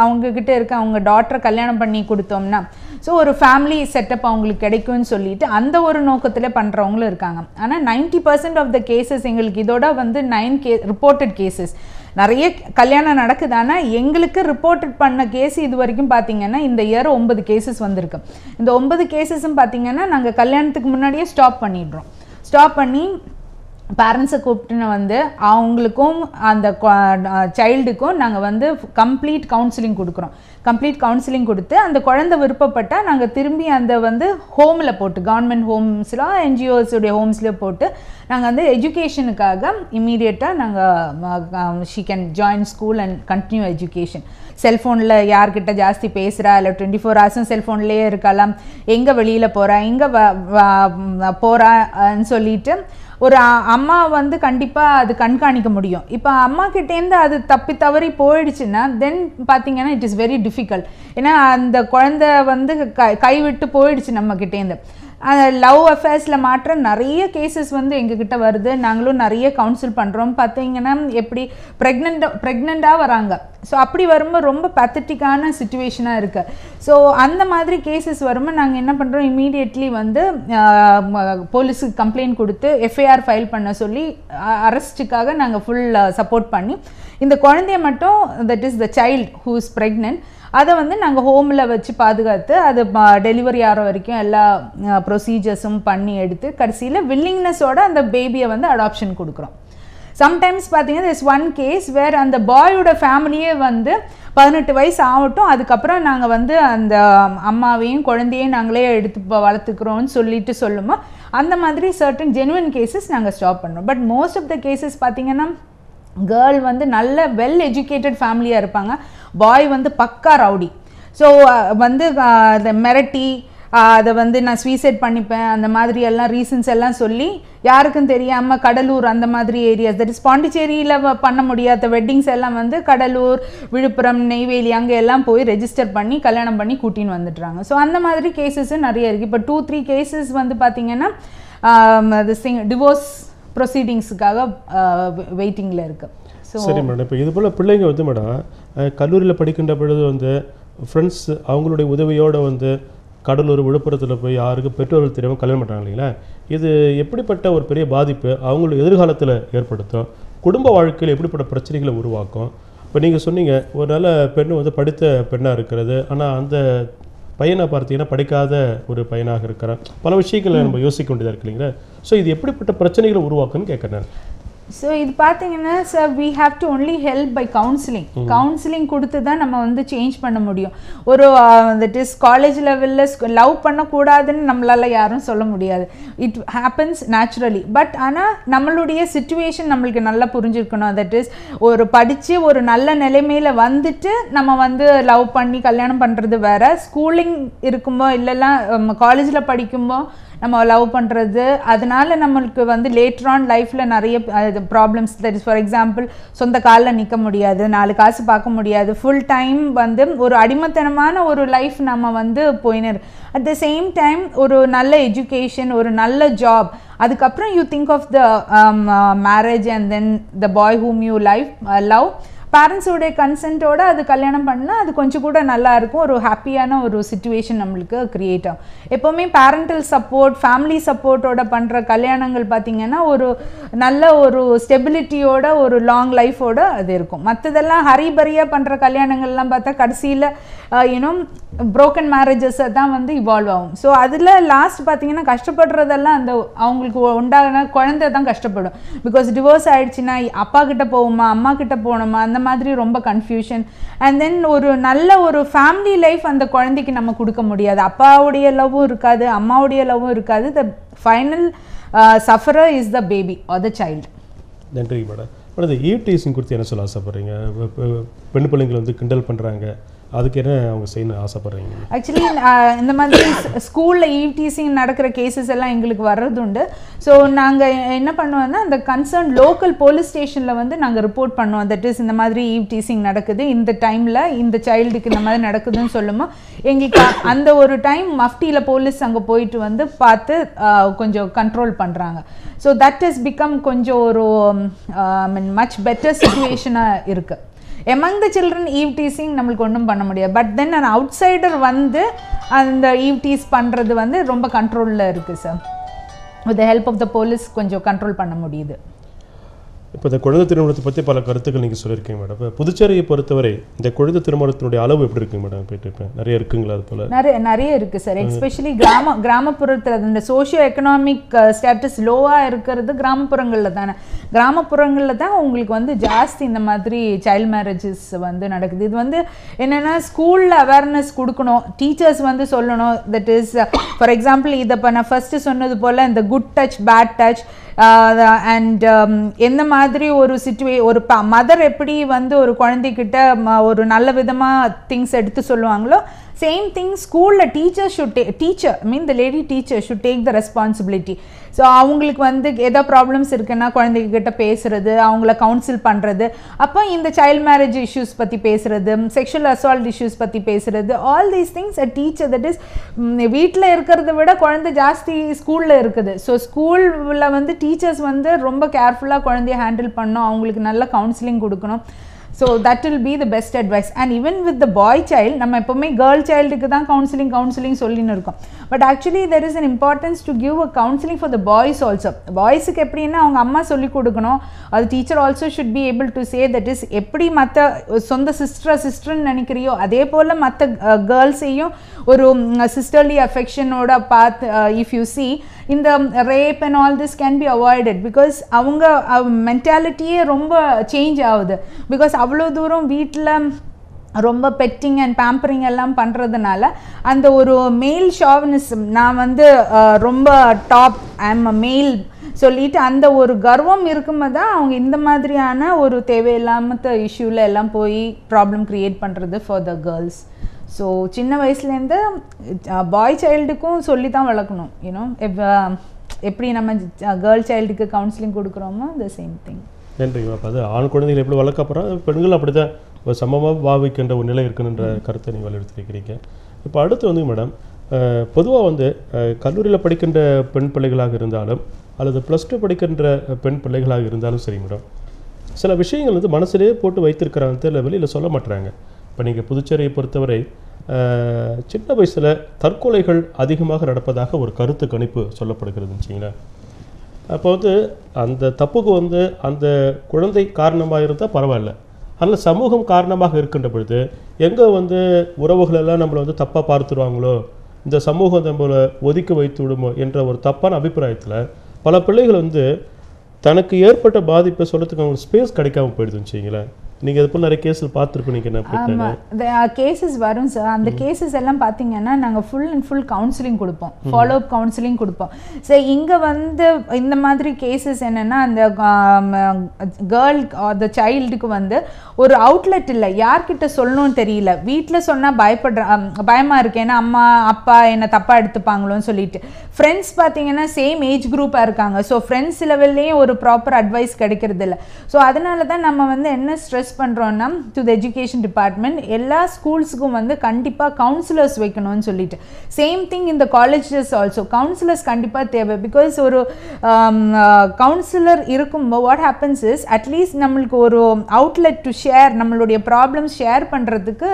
அவங்கக்கிட்ட இருக்க அவங்க டாட்டரை கல்யாணம் பண்ணி கொடுத்தோம்னா ஸோ ஒரு ஃபேமிலி செட்டப் அவங்களுக்கு கிடைக்கும்னு சொல்லிட்டு அந்த ஒரு நோக்கத்தில் பண்ணுறவங்களும் இருக்காங்க. ஆனால் 90% ஆஃப் த கேசஸ் எங்களுக்கு இதோட வந்து 9 ரிப்போர்ட்டட் கேசஸ் நிறைய கல்யாணம் நடக்குது. ஆனால் எங்களுக்கு ரிப்போர்ட்டட் பண்ண கேஸ் இது வரைக்கும் பார்த்தீங்கன்னா இந்த இயர் 9 கேசஸ் வந்திருக்கு. இந்த 9 கேசஸும் பார்த்தீங்கன்னா நாங்கள் கல்யாணத்துக்கு முன்னாடியே ஸ்டாப் பண்ணிடுறோம். ஸ்டாப் பண்ணி பேரண்ட்ஸை கூப்பிட்டுன்னு வந்து அவங்களுக்கும் அந்த சைல்டுக்கும் நாங்கள் வந்து கம்ப்ளீட் கவுன்சிலிங் கொடுக்குறோம். கம்ப்ளீட் கவுன்சிலிங் கொடுத்து அந்த குழந்தை விருப்பப்பட்டால் நாங்கள் திரும்பி அந்த வந்து ஹோமில் போட்டு கவர்மெண்ட் ஹோம்ஸில் என்ஜிஓஸுடைய ஹோம்ஸ்லேயே போட்டு நாங்கள் வந்து எஜுகேஷனுக்காக இம்மீடியட்டாக நாங்கள் she can join school and continue education. செல்ஃபோனில் யார்கிட்ட ஜாஸ்தி பேசுகிறா இல்லை 24 ஹவர்ஸும் செல்ஃபோன்லேயே இருக்கலாம், எங்கே வெளியில் போகிறா எங்கே போகிறான்னு சொல்லிட்டு ஒரு அம்மா வந்து கண்டிப்பாக அது கண்காணிக்க முடியும். இப்போ அம்மா கிட்டேருந்து அது தப்பி தவறி போயிடுச்சுன்னா தென் பார்த்தீங்கன்னா இட் இஸ் வெரி டிஃபிகல்ட். ஏன்னா அந்த குழந்தை வந்து கைவிட்டு போயிடுச்சு நம்ம கிட்டேருந்து. லவ் அஃபேர்ஸில் மாற்ற நிறைய கேசஸ் வந்து எங்ககிட்ட வருது. நாங்களும் நிறைய கவுன்சில் பண்ணுறோம். பார்த்தீங்கன்னா எப்படி ப்ரெக்னெண்ட்டாக வராங்க. ஸோ அப்படி வரும்போது ரொம்ப பேத்தட்டிக்கான சுச்சுவேஷனாக இருக்குது. ஸோ அந்த மாதிரி கேசஸ் வரும்போது நாங்கள் என்ன பண்ணுறோம், இமீடியட்லி வந்து போலீஸுக்கு கம்ப்ளைண்ட் கொடுத்து எஃப்ஐஆர் ஃபைல் பண்ண சொல்லி அரெஸ்ட்டுக்காக நாங்கள் ஃபுல் சப்போர்ட் பண்ணி இந்த குழந்தைய மட்டும் that is the child who is pregnant அதை வந்து நாங்கள் ஹோமில் வச்சு பாதுகாத்து அது டெலிவரி ஆகிற வரைக்கும் எல்லா ப்ரொசீஜர்ஸும் பண்ணி எடுத்து கடைசியில் வில்லிங்னஸோட அந்த பேபியை வந்து அடாப்ஷன் கொடுக்குறோம். சம்டைம்ஸ் பார்த்தீங்கன்னா திஸ் ஒன் கேஸ் வேர் அந்த பாயோட ஃபேமிலியே வந்து 18 வயசு ஆகட்டும் அதுக்கப்புறம் நாங்கள் வந்து அந்த அம்மாவையும் குழந்தையும் நாங்களே எடுத்து வளர்த்துக்கிறோன்னு சொல்லிட்டு சொல்லுமோ அந்த மாதிரி சர்டன் ஜெனுவன் கேசஸ் நாங்கள் ஸ்டாப் பண்ணுறோம். But most of the cases பார்த்தீங்கன்னா கேர்ள் வந்து நல்ல வெல் எஜுகேட்டட் ஃபேமிலியாக இருப்பாங்க, பாய் வந்து பக்கா ரவுடி. ஸோ வந்து அதை மிரட்டி அதை வந்து நான் சூசைட் பண்ணிப்பேன் அந்த மாதிரி எல்லாம் ரீசன்ஸ் எல்லாம் சொல்லி யாருக்கும் தெரியாமல் கடலூர் அந்த மாதிரி ஏரியாஸ் தட் இஸ் பாண்டிச்சேரியில் பண்ண முடியாத வெட்டிங்ஸ் எல்லாம் வந்து கடலூர், விழுப்புரம், நெய்வேலி அங்கே எல்லாம் போய் ரெஜிஸ்டர் பண்ணி கல்யாணம் பண்ணி கூட்டின்னு வந்துடுறாங்க. ஸோ அந்த மாதிரி கேசஸும் நிறைய இருக்குது. இப்போ 2-3 கேசஸ் வந்து பார்த்திங்கன்னா டிவோர்ஸ் ப்ரொசீடிங்ஸுக்காக வெயிட்டிங்கில் இருக்குது. சரி மேடம், இப்போ இது போல் பிள்ளைங்க வந்து மேடம் கல்லூரியில் படிக்கின்ற பொழுது வந்து ஃப்ரெண்ட்ஸ் அவங்களுடைய உதவியோடு வந்து கடலூர், விழுப்புரத்தில் போய் யாருக்கு பெற்றோர்கள் தெரியாமல் கல்யாணம் பண்ணுறாங்க இல்லைங்களா, இது எப்படிப்பட்ட ஒரு பெரிய பாதிப்பு அவங்களுடைய எதிர்காலத்தில் ஏற்படுத்தும், குடும்ப வாழ்க்கையில் எப்படிப்பட்ட பிரச்சனைகளை உருவாக்கும்? இப்போ நீங்கள் சொன்னீங்க ஒரு நல்ல பெண் வந்து படித்த பெண்ணாக இருக்கிறது, ஆனால் அந்த பையனை பார்த்தீங்கன்னா படிக்காத ஒரு பையனாக இருக்கிறான், பல விஷயங்களை நம்ம யோசிக்க வேண்டியதாக இருக்கு இல்லைங்களா. ஸோ இது எப்படிப்பட்ட பிரச்சனைகளை உருவாக்குன்னு கேட்குறேன். ஸோ இது பார்த்தீங்கன்னா sir we have to only help by counselling கொடுத்து தான் நம்ம வந்து சேஞ்ச் பண்ண முடியும். ஒரு தட் இஸ் காலேஜ் லெவலில் லவ் பண்ணக்கூடாதுன்னு நம்மளால் யாரும் சொல்ல முடியாது. It happens naturally. பட் ஆனால் நம்மளுடைய சிச்சுவேஷன் நம்மளுக்கு நல்லா புரிஞ்சிருக்கணும். தட் இஸ் ஒரு படித்து ஒரு நல்ல நிலைமையில் வந்துட்டு நம்ம வந்து லவ் பண்ணி கல்யாணம் பண்ணுறது வேறு, ஸ்கூலிங் இருக்கும்போ இல்லைலாம் காலேஜில் படிக்கும்போ நம்ம லவ் பண்ணுறது, அதனால நம்மளுக்கு வந்து லேட்டர் ஆன் லைஃப்பில் நிறைய problems that is for example சொந்த காலில் நிற்க முடியாது, 4 காசு பார்க்க முடியாது, ஃபுல் டைம் வந்து ஒரு அடிமைத்தனமான ஒரு லைஃப் நம்ம வந்து போயினர். அட் த சேம் டைம் ஒரு நல்ல எஜுகேஷன், ஒரு நல்ல ஜாப், அதுக்கப்புறம் you think of the marriage and then the boy whom you love, பேரண்ட்ஸோடைய கன்சென்ட்டோடு அது கல்யாணம் பண்ணால் அது கொஞ்சம் கூட நல்லா இருக்கும், ஒரு ஹாப்பியான ஒரு சிச்சுவேஷன் நம்மளுக்கு க்ரியேட் ஆகும். எப்போவுமே பேரண்டல் சப்போர்ட், ஃபேமிலி சப்போர்ட்டோட பண்ணுற கல்யாணங்கள் பார்த்திங்கன்னா ஒரு நல்ல ஒரு ஸ்டெபிலிட்டியோட ஒரு லாங் லைஃபோட அது இருக்கும். மற்றதெல்லாம் ஹரிபரியாக பண்ணுற கல்யாணங்கள்லாம் பார்த்தா கடைசியில் யூனோ ப்ரோக்கன் மேரேஜஸை தான் வந்து இவால்வ் ஆகும். ஸோ அதில் லாஸ்ட் பார்த்திங்கன்னா கஷ்டப்படுறதெல்லாம் அந்த அவங்களுக்கு உண்டான குழந்தை தான் கஷ்டப்படும். பிகாஸ் டிவோர்ஸ் ஆகிடுச்சுன்னா அப்பா கிட்ட போவோமா, அம்மா கிட்ட போகணுமா, அந்த மாதிரி ரொம்ப கன்ஃபியூஷன். அண்ட் தென் ஒரு நல்ல ஒரு ஃபேமிலி லைஃப் அந்த குழந்தைக்கு நம்ம கொடுக்க முடியாது. அப்பாவுடைய லவ்வும் இருக்காது, அம்மாவுடைய லவ்வும் இருக்காது. The final sufferer is the baby or the child. நன்றி மேடம். மேடம் இந்த ஈவ் டீசிங் குறித்து என்ன சொல்ல ஆசைப்பட்றீங்க? பெண் பிள்ளைங்களை வந்து கிண்டல் பண்ணுறாங்க, அதுக்கு என்ன அவங்க செய்யணும் ஆசைப்படுறீங்க? ஆக்சுவலி இந்த மாதிரி ஸ்கூலில் ஈவ் டீசிங் நடக்கிற கேசஸ் எல்லாம் எங்களுக்கு வர்றது உண்டு. ஸோ நாங்கள் என்ன பண்ணுவோம்னா அந்த கன்சர்ன் லோக்கல் போலீஸ் ஸ்டேஷனில் வந்து நாங்கள் ரிப்போர்ட் பண்ணுவோம். தட் இஸ் இந்த மாதிரி ஈவ் டீசிங் நடக்குது, இந்த டைமில் இந்த சைல்டுக்கு இந்த மாதிரி நடக்குதுன்னு சொல்லுமோ எங்களுக்கு அந்த ஒரு டைம் மஃப்டியில் போலீஸ் அங்கே போயிட்டு வந்து பார்த்து கொஞ்சம் கண்ட்ரோல் பண்ணுறாங்க. ஸோ தட் இஸ் பிகம் கொஞ்சம் ஒரு மச் பெட்டர் சிச்சுவேஷனாக இருக்குது. Among the children eve teasing நம்மளுக்கு ஒன்றும் பண்ண முடியாது. பட் தென் an outsider வந்து அந்த ஈவ் டீஸ் பண்ணுறது வந்து ரொம்ப கண்ட்ரோலில் இருக்குது sir. With the help of the police கொஞ்சம் கண்ட்ரோல் பண்ண முடியுது. இப்போ இந்த குழந்தை திருமணத்தை பற்றி பல கருத்துக்கள் நீங்கள் சொல்லியிருக்கீங்க மேடம். இப்போ புதுச்சேரியை பொறுத்தவரை இந்த குழந்தை திருமணத்தினுடைய அளவு எப்படி இருக்குங்க மேடம்? போயிட்டு இப்போ நிறைய இருக்குங்களா? அது போல் நிறைய இருக்குது சார். எஸ்பெஷலி கிராமப்புறத்தில் இந்த சோஷியோ எக்கனாமிக் ஸ்டேட்டஸ் லோவாக இருக்கிறது கிராமப்புறங்களில் தானே. கிராமப்புறங்களில் தான் உங்களுக்கு வந்து ஜாஸ்தி இந்த மாதிரி சைல்ட் மேரேஜஸ் வந்து நடக்குது. இது வந்து என்னென்னா ஸ்கூலில் அவேர்னஸ் கொடுக்கணும், டீச்சர்ஸ் வந்து சொல்லணும். தட் இஸ் ஃபார் எக்ஸாம்பிள் இதை இப்போ நான் ஃபஸ்ட்டு சொன்னது போல் இந்த good touch bad touch and எந்த மாதிரி ஒரு ஒரு மதர் எப்படி வந்து ஒரு குழந்தைகிட்ட ஒரு நல்ல விதமாக திங்ஸ் எடுத்து சொல்லுவாங்களோ சேம் திங் ஸ்கூலில் the lady teacher should take the responsibility. So அவங்களுக்கு வந்து ஏதோ ப்ராப்ளம்ஸ் இருக்குன்னா குழந்தைகிட்ட பேசுறது, அவங்கள கவுன்சில் பண்ணுறது, அப்போ இந்த சைல்ட் மேரேஜ் இஷ்யூஸ் பற்றி பேசுறது, செக்ஷுவல் அசால்ட் இஷ்யூஸ் பற்றி பேசுறது, all these things a teacher that is வீட்டில் இருக்கிறத விட குழந்தை ஜாஸ்தி ஸ்கூலில் இருக்குது. ஸோ ஸ்கூலில் வந்து டீச்சர்ஸ் வந்து ரொம்ப கேர்ஃபுல்லாக குழந்தைய ஹேண்டில் பண்ணணும், அவங்களுக்கு நல்ல கவுன்சிலிங் கொடுக்கணும். So that will be the best advice. And even with the boy child, நம்ம எப்பவுமே girl childக்கு தான் counseling சொல்லின்னு இருக்கோம். But actually there is an importance to give a counseling for the boys also. Boysக்கு எப்படின்னா அவங்க அம்மா சொல்லி கொடுக்கணும். அது teacher also should be able to say that is எப்படி மற்ற சொந்த சிஸ்டர்னு நினைக்கிறியோ அதே போல் மற்ற கேர்ள்ஸையும் ஒரு sisterly affectionோட பார்த்து if you see இந்த rape and all this can be avoided because அவங்க மென்டாலிட்டியே ரொம்ப சேஞ்ச் ஆகுது. பிகாஸ் அவ்வளோ தூரம் வீட்டில் ரொம்ப பெட்டிங் அண்ட் பேம்பரிங் எல்லாம் பண்ணுறதுனால அந்த ஒரு மேல் ஷாவினிசம், நான் வந்து ரொம்ப டாப் ஐ எம் அ மேல் சொல்லிட்டு அந்த ஒரு கர்வம் இருக்கும்போது தான் அவங்க இந்த மாதிரியான ஒரு தேவையில்லாம இஷ்யூவில் எல்லாம் போய் ப்ராப்ளம் க்ரியேட் பண்ணுறது ஃபார் த கேர்ள்ஸ். ஸோ சின்ன வயசுலேருந்து பாய் சைல்டுக்கும் சொல்லி தான் வளர்க்கணும். யூனோ எப்படி நம்ம கேர்ள் சைல்டுக்கு கவுன்சிலிங் கொடுக்குறோமோ த சேம் திங். நன்றி. அப்போ அது ஆண் குழந்தைகள் எப்படி வளர்க்கப்புறம் பெண்கள் அப்படி தான் ஒரு சமமாக பாவிக்கின்ற ஒரு நிலை இருக்குன்ற கருத்தை நீங்கள் வலியுறுத்திருக்கிறீங்க. இப்போ அடுத்து வந்து மேடம், பொதுவாக வந்து கல்லூரியில் படிக்கின்ற பெண் பிள்ளைகளாக இருந்தாலும் அல்லது +2 படிக்கின்ற பெண் பிள்ளைகளாக இருந்தாலும் சரி மேடம், சில விஷயங்கள் வந்து மனசிலே போட்டு வைத்திருக்கிறாங்க, வெளியில் சொல்ல மாட்டுறாங்க. இப்போ நீங்கள் புதுச்சேரியை பொறுத்தவரை சின்ன வயசில் தற்கொலைகள் அதிகமாக நடப்பதாக ஒரு கருத்து கணிப்பு சொல்லப்படுகிறதுன்னு வச்சிங்களேன். அப்போ வந்து அந்த தப்புக்கு வந்து அந்த குழந்தை காரணமாக இருந்தால் பரவாயில்ல, அதில் சமூகம் காரணமாக இருக்கின்ற பொழுது எங்கே வந்து உறவுகளெல்லாம் நம்மளை வந்து தப்பாக பார்த்துருவாங்களோ, இந்த சமூகம் நம்மளை ஒதுக்கி வைத்து விடுமோ என்ற ஒரு தப்பான அபிப்பிராயத்தில் பல பிள்ளைகள் வந்து தனக்கு ஏற்பட்ட பாதிப்பை சொல்கிறதுக்கு அவங்களுக்கு ஸ்பேஸ் கிடைக்காம போயிடுதுன்னு வச்சிங்களேன். நீங்கள் அது போல் நிறைய கேஸில் பார்த்துருப்பீங்க. ஆமாம், கேசஸ் வரும் சார். அந்த கேசஸ் எல்லாம் பார்த்தீங்கன்னா நாங்கள் ஃபுல் கவுன்சிலிங் கொடுப்போம், ஃபாலோ அப் கவுன்சிலிங் கொடுப்போம். ஸோ இங்கே வந்து இந்த மாதிரி கேசஸ் என்னென்னா அந்த கேர்ள் அந்த சைல்டுக்கு வந்து ஒரு அவுட்லெட் இல்லை, யார்கிட்ட சொல்லணும்னு தெரியல. வீட்டில் சொன்னால் பயமாக இருக்குது, ஏன்னா அம்மா அப்பா என்னை தப்பாக எடுத்துப்பாங்களோன்னு சொல்லிட்டு. ஃப்ரெண்ட்ஸ் பார்த்தீங்கன்னா சேம் ஏஜ் குரூப்பாக இருக்காங்க. ஸோ ஃப்ரெண்ட்ஸ் லெவல்லையும் ஒரு ப்ராப்பர் அட்வைஸ் கிடைக்கிறது இல்லை. ஸோ அதனால தான் நம்ம வந்து என்ன ஸ்ட்ரெஸ் பண்ணுறோன்னா டு த எஜுகேஷன் டிபார்ட்மெண்ட் எல்லா ஸ்கூல்ஸுக்கும் வந்து கண்டிப்பாக கவுன்சிலர்ஸ் வைக்கணும்னு சொல்லிட்டு. சேம் திங் இந்த காலேஜஸ் ஆல்சோ கவுன்சிலர்ஸ் கண்டிப்பாக தேவை. பிகாஸ் ஒரு கவுன்சிலர் இருக்கும்போது வாட் ஹேப்பன்ஸ் இஸ் அட்லீஸ்ட் நம்மளுக்கு ஒரு அவுட்லெட் டு ஷேர், நம்மளுடைய ப்ராப்ளம்ஸ் ஷேர் பண்ணுறதுக்கு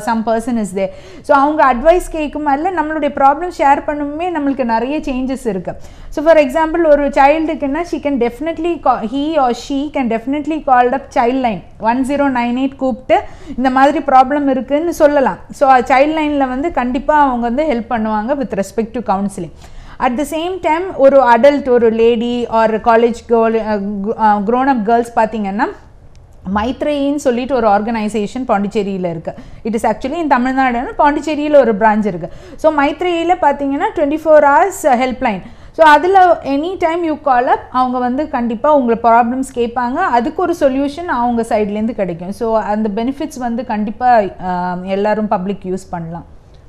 some person is there. So அவங்க அட்வைஸ் கேட்கும் அதில் நம்மளுடைய ப்ராப்ளம் ஷேர் பண்ணுமே நம்மளுக்கு நிறைய சேஞ்சஸ் இருக்குது. ஸோ ஃபார் எக்ஸாம்பிள் ஒரு சைல்டுக்குன்னா she can definitely he or she can definitely called up child line 1098 கூப்பிட்டு இந்த மாதிரி ப்ராப்ளம் இருக்குன்னு சொல்லலாம். ஸோ சைல்ட் லைனில் வந்து கண்டிப்பாக அவங்க வந்து ஹெல்ப் பண்ணுவாங்க with respect to counselling. At the same time ஒரு அடல்ட், ஒரு lady R college girl, grown up girls பார்த்தீங்கன்னா மைத்ரேயின்னு சொல்லிட்டு ஒரு ஆர்கனைசேஷன் பாண்டிச்சேரியில் இருக்குது. It is actually in Tamil Nadu, பாண்டிச்சேரியில் ஒரு பிரான்ச் இருக்குது. ஸோ மைத்ரேயியில் பார்த்தீங்கன்னா 24 hours ஹெல்ப்லைன். ஸோ அதில் எனி டைம் யூ கால் அப், அவங்க வந்து கண்டிப்பாக உங்களை ப்ராப்ளம்ஸ் கேட்பாங்க, அதுக்கு ஒரு சொல்யூஷன் அவங்க சைட்லேருந்து கிடைக்கும். ஸோ அந்த பெனிஃபிட்ஸ் வந்து கண்டிப்பாக எல்லோரும் பப்ளிக் யூஸ் பண்ணலாம்.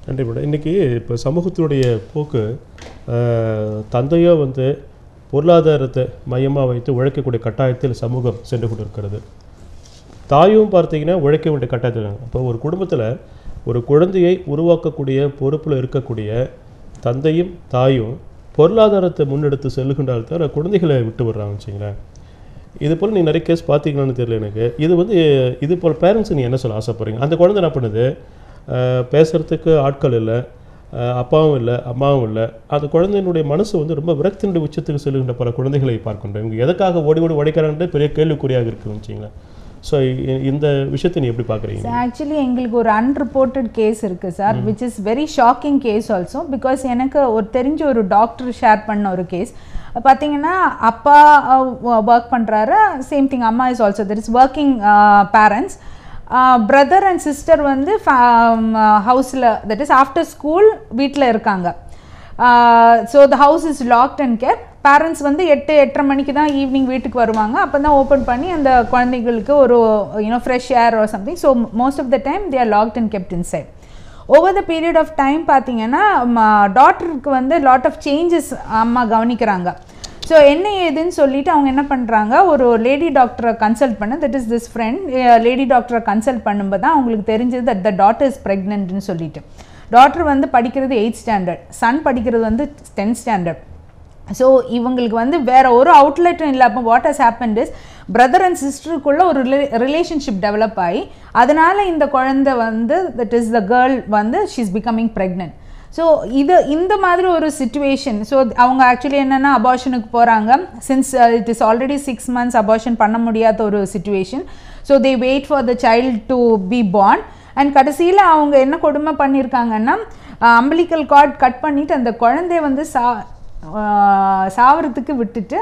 நன்றி மேடம். இன்றைக்கி இப்போ சமூகத்தினுடைய போக்கு தந்தையோ வந்து பொருளாதாரத்தை மையமாக வைத்து உழைக்கக்கூடிய கட்டாயத்தில் சமூகம் சென்று கொண்டு இருக்கிறது. தாயும் பார்த்தீங்கன்னா உழைக்க வேண்டிய கட்டாயத்தில். இப்போ ஒரு குடும்பத்தில் ஒரு குழந்தையை உருவாக்கக்கூடிய பொறுப்பில் இருக்கக்கூடிய தந்தையும் தாயும் பொருளாதாரத்தை முன்னெடுத்து செல்லுகின்றால் தவிர குழந்தைகளை விட்டு விடுறாங்க வச்சிங்களேன். இது போல் நீங்கள் நிறைய கேஸ் பார்த்தீங்களான்னு தெரியல எனக்கு. இது வந்து இது போல் பேரண்ட்ஸ் நீங்கள் என்ன சொல்ல ஆசைப்படுறீங்க? அந்த குழந்தை என்ன பண்ணுது, பேசுகிறதுக்கு ஆட்கள் இல்லை, அப்பாவும் இல்லை, அம்மாவும் இல்லை. அந்த குழந்தையினுடைய மனசு வந்து ரொம்ப விரக்தியினுடைய உச்சத்துக்கு செல்லுகின்ற பல குழந்தைகளை பார்க்கின்றோம். இவங்க எதுக்காக ஓடி ஓடி உடைக்கிறாங்கன்ட்டு பெரிய கேள்விக்குறியாக இருக்குன்னு வச்சிங்களேன். ஸோ இந்த விஷயத்தை நீ எப்படி பார்க்குறீங்க? ஆக்சுவலி எங்களுக்கு ஒரு அன்ரிப்போர்ட்டட் கேஸ் இருக்குது sir, which is very shocking case also. Because எனக்கு ஒரு தெரிஞ்ச ஒரு டாக்டர் ஷேர் பண்ண ஒரு கேஸ் பார்த்தீங்கன்னா, அப்பா ஒர்க் பண்ணுறாரு, சேம் திங் அம்மா is also there is working parents. Brother and sister வந்து ஹவுஸில், தட் இஸ் ஆஃப்டர் ஸ்கூல் வீட்டில் இருக்காங்க. So the house is locked and kept. Parents வந்து 8-8:30 மணிக்கு தான் ஈவினிங் வீட்டுக்கு வருவாங்க. அப்போ தான் ஓப்பன் பண்ணி அந்த குழந்தைங்களுக்கு ஒரு fresh air or something. So most of the time they are locked and kept inside. Over the period of time பார்த்தீங்கன்னா டாட்டருக்கு வந்து லாட் ஆஃப் சேஞ்சஸ் அம்மா கவனிக்கிறாங்க. ஸோ என்ன ஏதுன்னு சொல்லிட்டு அவங்க என்ன பண்ணுறாங்க, ஒரு லேடி டாக்டரை கன்சல்ட் பண்ண, that is this friend lady டாக்டரை கன்சல்ட் பண்ணும்போது தான் அவங்களுக்கு தெரிஞ்சது தட் த டாட்டர் இஸ் ப்ரெக்னென்ட்னு சொல்லிட்டு. டாட்டர் வந்து படிக்கிறது 8th standard, சன் படிக்கிறது வந்து 10th standard. ஸோ இவங்களுக்கு வந்து வேறு ஒரு அவுட்லெட்டும் இல்லை. அப்போ what has happened is brother and சிஸ்டருக்குள்ளே ஒரு ரிலேஷன்ஷிப் டெவலப் ஆகி அதனால் இந்த குழந்தை வந்து தட் இஸ் த கேர்ள் வந்து she is becoming pregnant. So இந்த மாதிரி ஒரு சிச்சுவேஷன். ஸோ அவங்க ஆக்சுவலி என்னென்னா அபார்ஷனுக்கு போகிறாங்க. Since it is already 6 months abortion பண்ண முடியாத ஒரு situation. So they wait for the child to be born. And கடைசியில் அவங்க என்ன கொடுமை பண்ணியிருக்காங்கன்னா, அம்பிளிக்கல் கார்ட் கட் பண்ணிவிட்டு அந்த குழந்தைய வந்து சாவறதுக்கு விட்டுட்டு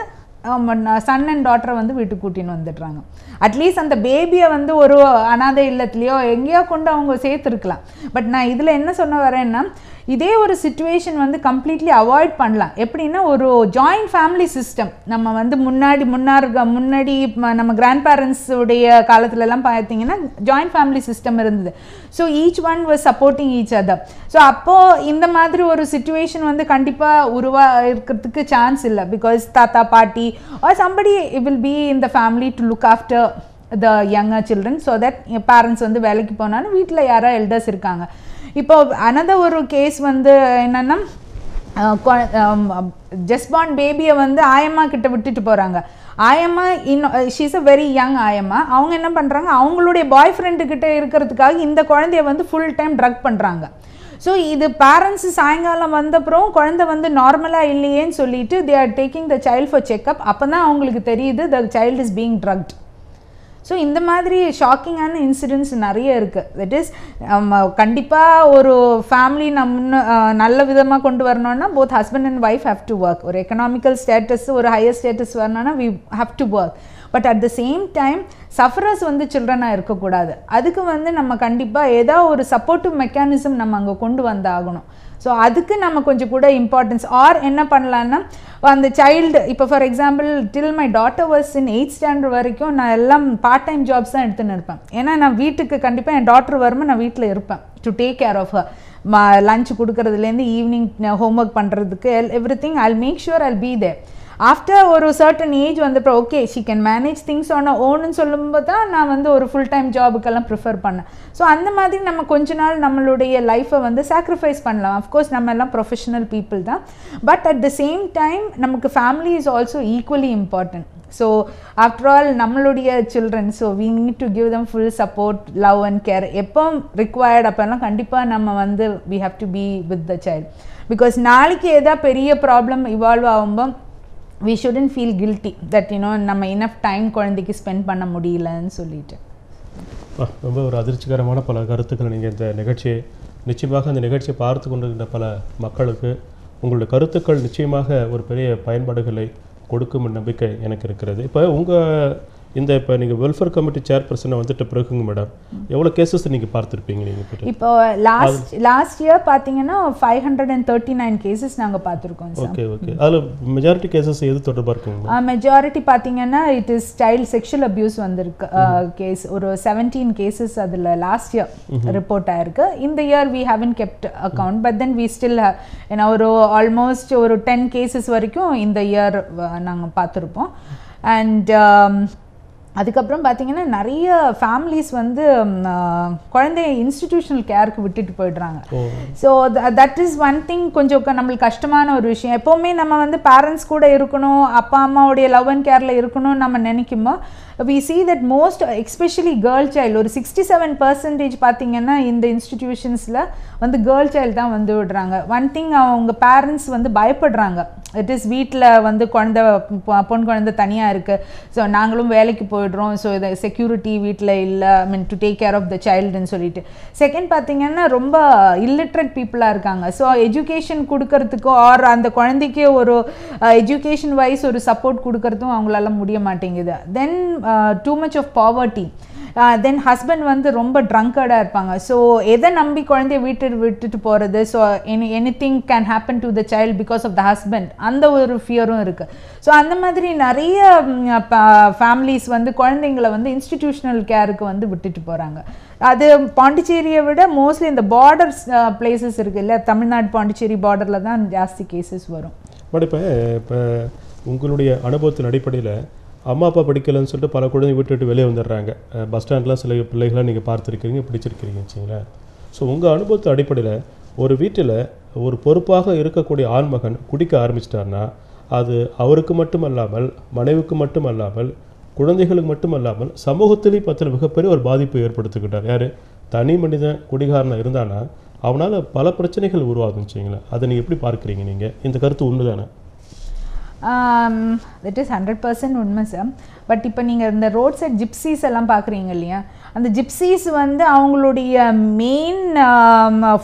சன் அண்ட் டாட்டரை வந்து வீட்டுக்கு கூட்டின்னு வந்துடுறாங்க. அட்லீஸ்ட் அந்த பேபியை வந்து ஒரு அனாதை இல்லத்துலேயோ எங்கேயோ கொண்டு அவங்க சேர்த்துருக்கலாம். பட் நான் இதில் என்ன சொன்ன வரேன்னா, இதே ஒரு சிச்சுவேஷன் வந்து கம்ப்ளீட்லி அவாய்ட் பண்ணலாம். எப்படின்னா, ஒரு ஜாயிண்ட் ஃபேமிலி சிஸ்டம் நம்ம வந்து முன்னாடி நம்ம கிராண்ட் பேரண்ட்ஸுடைய காலத்துலலாம் பார்த்தீங்கன்னா ஜாயிண்ட் ஃபேமிலி சிஸ்டம் இருந்தது. So each one was supporting each other. So அப்போது இந்த மாதிரி ஒரு சிச்சுவேஷன் வந்து கண்டிப்பாக இருக்கிறதுக்கு சான்ஸ் இல்லை. பிகாஸ் தாத்தா பாட்டி or somebody will be in the family to look after the younger children, so that parents வந்து வேலைக்கு போனாலும் வீட்டில் யாரோ எல்டர்ஸ் இருக்காங்க. இப்போ another ஒரு கேஸ் வந்து என்னென்னா, ஜஸ்ட் பார்ன் பேபியை வந்து ஆயம்மா கிட்ட விட்டுட்டு போகிறாங்க. ஆயம்மா she is a very young ஆயம்மா. அவங்க என்ன பண்ணுறாங்க, அவங்களுடைய பாய் ஃப்ரெண்டுக்கிட்ட இருக்கிறதுக்காக இந்த குழந்தைய வந்து ஃபுல் டைம் ட்ரக் பண்ணுறாங்க. ஸோ இது பேரண்ட்ஸு சாயங்காலம் வந்தப்புறம் குழந்தை வந்து நார்மலாக இல்லையேன்னு சொல்லிட்டு they are taking the child for checkup. அப்போ தான் அவங்களுக்கு தெரியுது the child is being drugged. So இந்த மாதிரி ஷாக்கிங்கான இன்சிடென்ட்ஸ் நிறைய இருக்குது. தட் இஸ் கண்டிப்பாக ஒரு ஃபேமிலி நல்ல விதமாக கொண்டு வரணும்னா both husband and wife have to work. ஒரு எக்கனாமிக்கல் ஸ்டேட்டஸ், ஒரு ஹையர் ஸ்டேட்டஸ் வரணும்னா we have to work. But at the same time sufferers வந்து சில்ட்ரனாக இருக்கக்கூடாது. அதுக்கு வந்து நம்ம கண்டிப்பாக ஏதாவது ஒரு சப்போர்ட்டிவ் மெக்கானிசம் நம்ம அங்கே கொண்டு வந்தாகணும். ஸோ அதுக்கு நம்ம கொஞ்சம் கூட இம்பார்ட்டன்ஸ் ஆர் என்ன பண்ணலான்னா, அந்த சைல்டு இப்போ for example till my daughter was in 8th standard வரைக்கும் நான் எல்லாம் பார்ட் டைம் ஜாப்ஸ் தான் எடுத்துன்னு இருப்பேன். ஏன்னா நான் வீட்டுக்கு கண்டிப்பாக என் டாட்டர் வரும்போது நான் வீட்டில் இருப்பேன் to take care of her. Lunch கொடுக்கறதுலேருந்து ஈவினிங் ஹோம்ஒர்க் பண்ணுறதுக்கு everything I will make sure I will be there. After ஒரு சர்டன் ஏஜ் வந்தப்போ okay she can manage things on ஓன்னு சொல்லும்போது தான் நான் வந்து ஒரு ஃபுல் டைம் ஜாபுக்கெல்லாம் ப்ரிஃபர் பண்ணேன். ஸோ அந்த மாதிரி நம்ம கொஞ்ச நாள் நம்மளுடைய லைஃப்பை வந்து சாக்ரிஃபைஸ் பண்ணலாம். அஃப்கோர்ஸ் நம்ம எல்லாம் ப்ரொஃபஷனல் பீப்புள் தான். But at the same time நமக்கு family is also equally important. So after all நம்மளுடைய children, so we need to give them full support, love and care. எப்போ ரிக்வயர்ட் அப்போல்லாம் கண்டிப்பாக நம்ம வந்து we have to be with the child. Because நாளைக்கு ஏதாவது பெரிய ப்ராப்ளம் இவால்வ் ஆகும்போது we shouldn't feel guilty that நம்ம enough time குழந்தைக்கு ஸ்பெண்ட் பண்ண முடியலன்னு சொல்லிட்டு. ரொம்ப ஒரு அதிர்ச்சிகரமான பல கருத்துக்கள் நீங்கள் இந்த நிகழ்ச்சியை நிச்சயமாக அந்த நிகழ்ச்சியை பார்த்து கொண்டிருக்கின்ற பல மக்களுக்கு உங்களுடைய கருத்துக்கள் நிச்சயமாக ஒரு பெரிய பயன்பாடுகளை கொடுக்கும் நம்பிக்கை எனக்கு இருக்கிறது. இப்போ உங்கள் இந்த இப்போ நீங்கள் வெல்ஃபேர் கமிட்டி சேர்பர்சனை வந்துட்ட பிறகுங்க மேடம் எவ்வளோ கேசஸ் நீங்கள் பார்த்துருப்பீங்க நீங்கள்? இப்போ லாஸ்ட் இயர் பார்த்தீங்கன்னா 539 கேசஸ் நாங்கள் பார்த்துருக்கோம் சார். Okay okay. அதில் மெஜாரிட்டி கேசஸ் எது தொடர்பாக இருக்குங்க? மெஜாரிட்டி பார்த்தீங்கன்னா it is child sexual abuse வந்திருக்கு கேஸ். ஒரு 17 கேசஸ் அதில் லாஸ்ட் இயர் ரிப்போர்ட் ஆயிருக்கு. இந்த year we haven't kept account, but then we still ஏன்னா ஒரு ஆல்மோஸ்ட் ஒரு 10 கேசஸ் வரைக்கும் இந்த இயர் நாங்கள் பார்த்துருப்போம். அண்ட் அதுக்கப்புறம் பார்த்தீங்கன்னா நிறைய ஃபேமிலிஸ் வந்து குழந்தைய இன்ஸ்டிடியூஷனல் கேருக்கு விட்டுட்டு போயிடுறாங்க. So that is one thing. கொஞ்சம் நம்மளுக்கு கஷ்டமான ஒரு விஷயம். எப்போவுமே நம்ம வந்து பேரண்ட்ஸ் கூட இருக்கணும், அப்பா அம்மாவுடைய லவ் அண்ட் கேரில் இருக்கணும்னு நம்ம நினைக்குமோ we see that most especially girl child ஒரு 67% பார்த்தீங்கன்னா இந்த இன்ஸ்டிடியூஷன்ஸில் வந்து கேர்ள் சைல்டு தான் வந்து விடுறாங்க. ஒன் திங் அவங்க பேரண்ட்ஸ் வந்து பயப்படுறாங்க. இட் இஸ் வீட்டில் வந்து பொன் குழந்தை தனியாக இருக்குது, ஸோ நாங்களும் வேலைக்கு போயிடுறோம், ஸோ இதை செக்யூரிட்டி வீட்டில் இல்லை, I mean to take care of the சைல்டுன்னு சொல்லிட்டு. செகண்ட் பார்த்தீங்கன்னா ரொம்ப இல்லிட்ரேட் பீப்புளாக இருக்காங்க. ஸோ எஜுகேஷன் கொடுக்கறதுக்கோ ஆர் அந்த குழந்தைக்கு ஒரு எஜுகேஷன் வைஸ் ஒரு சப்போர்ட் கொடுக்கறதும் அவங்களால முடிய மாட்டேங்குது. தென் too much of poverty. Then husband வந்து ரொம்ப ட்ரங்கர்டாக இருப்பாங்க. ஸோ எதை நம்பி குழந்தைய விட்டுட்டு போகிறது. So anything can happen to the child because of the husband, அந்த ஒரு ஃபியரும் இருக்குது. ஸோ அந்த மாதிரி நிறைய ஃபேமிலிஸ் வந்து குழந்தைங்களை வந்து இன்ஸ்டிடியூஷனல் கேருக்கு வந்து விட்டுட்டு போகிறாங்க. அது பாண்டிச்சேரியை விட மோஸ்ட்லி இந்த பார்டர் பிளேசஸ் இருக்குது இல்லை, தமிழ்நாடு பாண்டிச்சேரி பார்டரில் தான் ஜாஸ்தி கேசஸ் வரும். பட் இப்போ உங்களுடைய அனுபவத்தின் அடிப்படையில் அம்மா அப்பா படிக்கலைன்னு சொல்லிட்டு பல குழந்தைங்க விட்டுட்டு வெளியே வந்துடுறாங்க. பஸ் ஸ்டாண்ட்லாம் சில பிள்ளைகளாக நீங்கள் பார்த்துருக்கிறீங்க, பிடிச்சிருக்கிறீங்க வச்சுங்களா. ஸோ உங்கள் அனுபவத்து அடிப்படையில் ஒரு வீட்டில் ஒரு பொறுப்பாக இருக்கக்கூடிய ஆண்மகன் குடிக்க ஆரம்பிச்சிட்டாருன்னா அது அவருக்கு மட்டுமல்லாமல் மனைவிக்கு மட்டுமல்லாமல் குழந்தைகளுக்கு மட்டுமல்லாமல் சமூகத்திலேயும் பற்றின மிகப்பெரிய ஒரு பாதிப்பை ஏற்படுத்திக்கிட்டார். யார் தனி மனிதன் குடிகாரனாக இருந்தானா அவனால் பல பிரச்சனைகள் உருவாகும் வச்சுங்களேன். அதை நீங்கள் எப்படி பார்க்குறீங்க? நீங்கள் இந்த கருத்து உண்மை தானே? தட் இஸ் 100% உண்மை சார். பட் இப்போ நீங்கள் இந்த ரோட் சைட் ஜிப்சிஸ் எல்லாம் பார்க்குறீங்க இல்லையா, அந்த ஜிப்சிஸ் வந்து அவங்களுடைய மெயின்